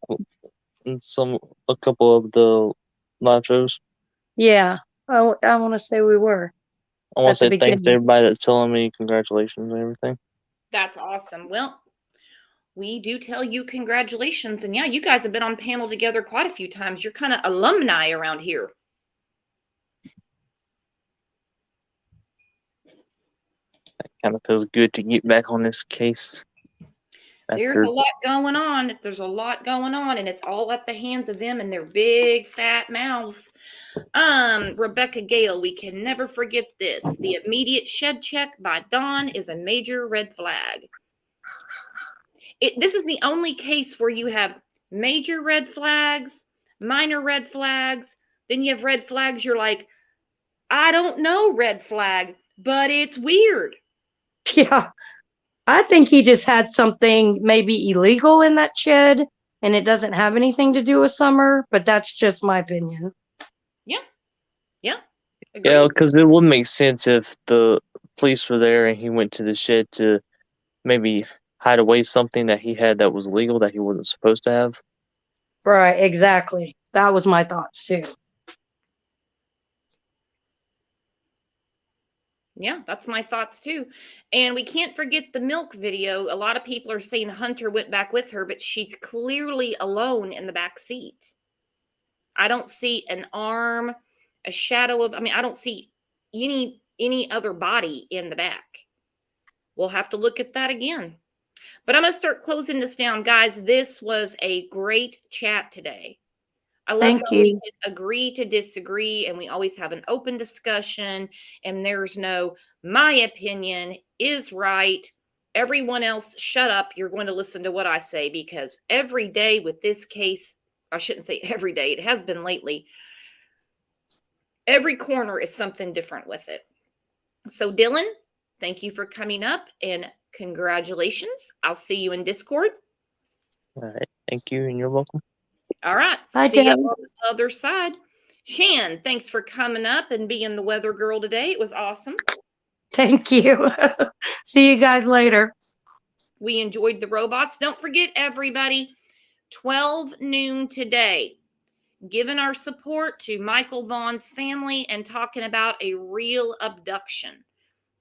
Speaker 10: a couple of the live shows.
Speaker 3: Yeah. I want to say we were.
Speaker 10: I want to say thanks to everybody that's telling me congratulations and everything.
Speaker 1: That's awesome. Well, we do tell you congratulations. And yeah, you guys have been on panel together quite a few times. You're kind of alumni around here.
Speaker 10: It kind of feels good to get back on this case.
Speaker 1: There's a lot going on. There's a lot going on, and it's all at the hands of them and their big fat mouths. Rebecca Gale, we can never forget this. The immediate shed check by Dawn is a major red flag. This is the only case where you have major red flags, minor red flags, then you have red flags. You're like, I don't know, red flag, but it's weird.
Speaker 3: Yeah. I think he just had something maybe illegal in that shed, and it doesn't have anything to do with Summer, but that's just my opinion.
Speaker 1: Yeah.
Speaker 10: Agreed. Yeah, because it would make sense if the police were there and he went to the shed to maybe hide away something that he had that was illegal that he wasn't supposed to have.
Speaker 3: Right, exactly. That was my thoughts too.
Speaker 1: Yeah, that's my thoughts too. And we can't forget the milk video. A lot of people are saying Hunter went back with her, but she's clearly alone in the back seat. I don't see an arm, a shadow of, I don't see any other body in the back. We'll have to look at that again. But I'm going to start closing this down. Guys, this was a great chat today. I love how we can agree to disagree, and we always have an open discussion, and there's no, my opinion is right. Everyone else, shut up. You're going to listen to what I say, because every day with this case, I shouldn't say every day, it has been lately, every corner is something different with it. So Dylan, thank you for coming up, and congratulations. I'll see you in Discord.
Speaker 10: All right. Thank you, and you're welcome.
Speaker 1: All right.
Speaker 3: Bye,
Speaker 1: see you
Speaker 3: Dylan.
Speaker 1: on the other side. Shan, thanks for coming up and being the weather girl today. It was awesome.
Speaker 3: Thank you. See you guys later.
Speaker 1: We enjoyed the robots. Don't forget, everybody, 12 noon today. giving our support to Michael Vaughn's family and talking about a real abduction.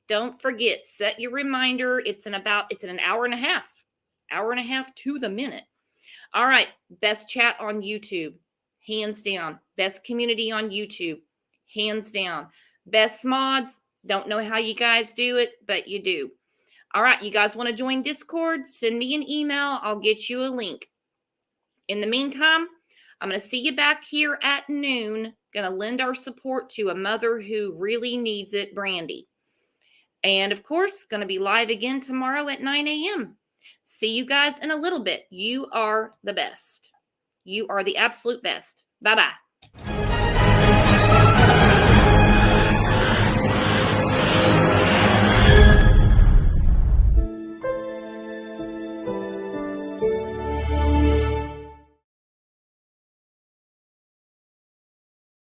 Speaker 1: Don't forget, set your reminder. It's in an hour and a half to the minute. All right. Best chat on YouTube, hands down. Best community on YouTube, hands down. Best mods. Don't know how you guys do it, but you do. All right. You guys want to join Discord? Send me an email. I'll get you a link. In the meantime, I'm going to see you back here at noon. Going to lend our support to a mother who really needs it, Brandy. And of course, going to be live again tomorrow at 9 a.m. See you guys in a little bit. You are the best. You are the absolute best. Bye-bye.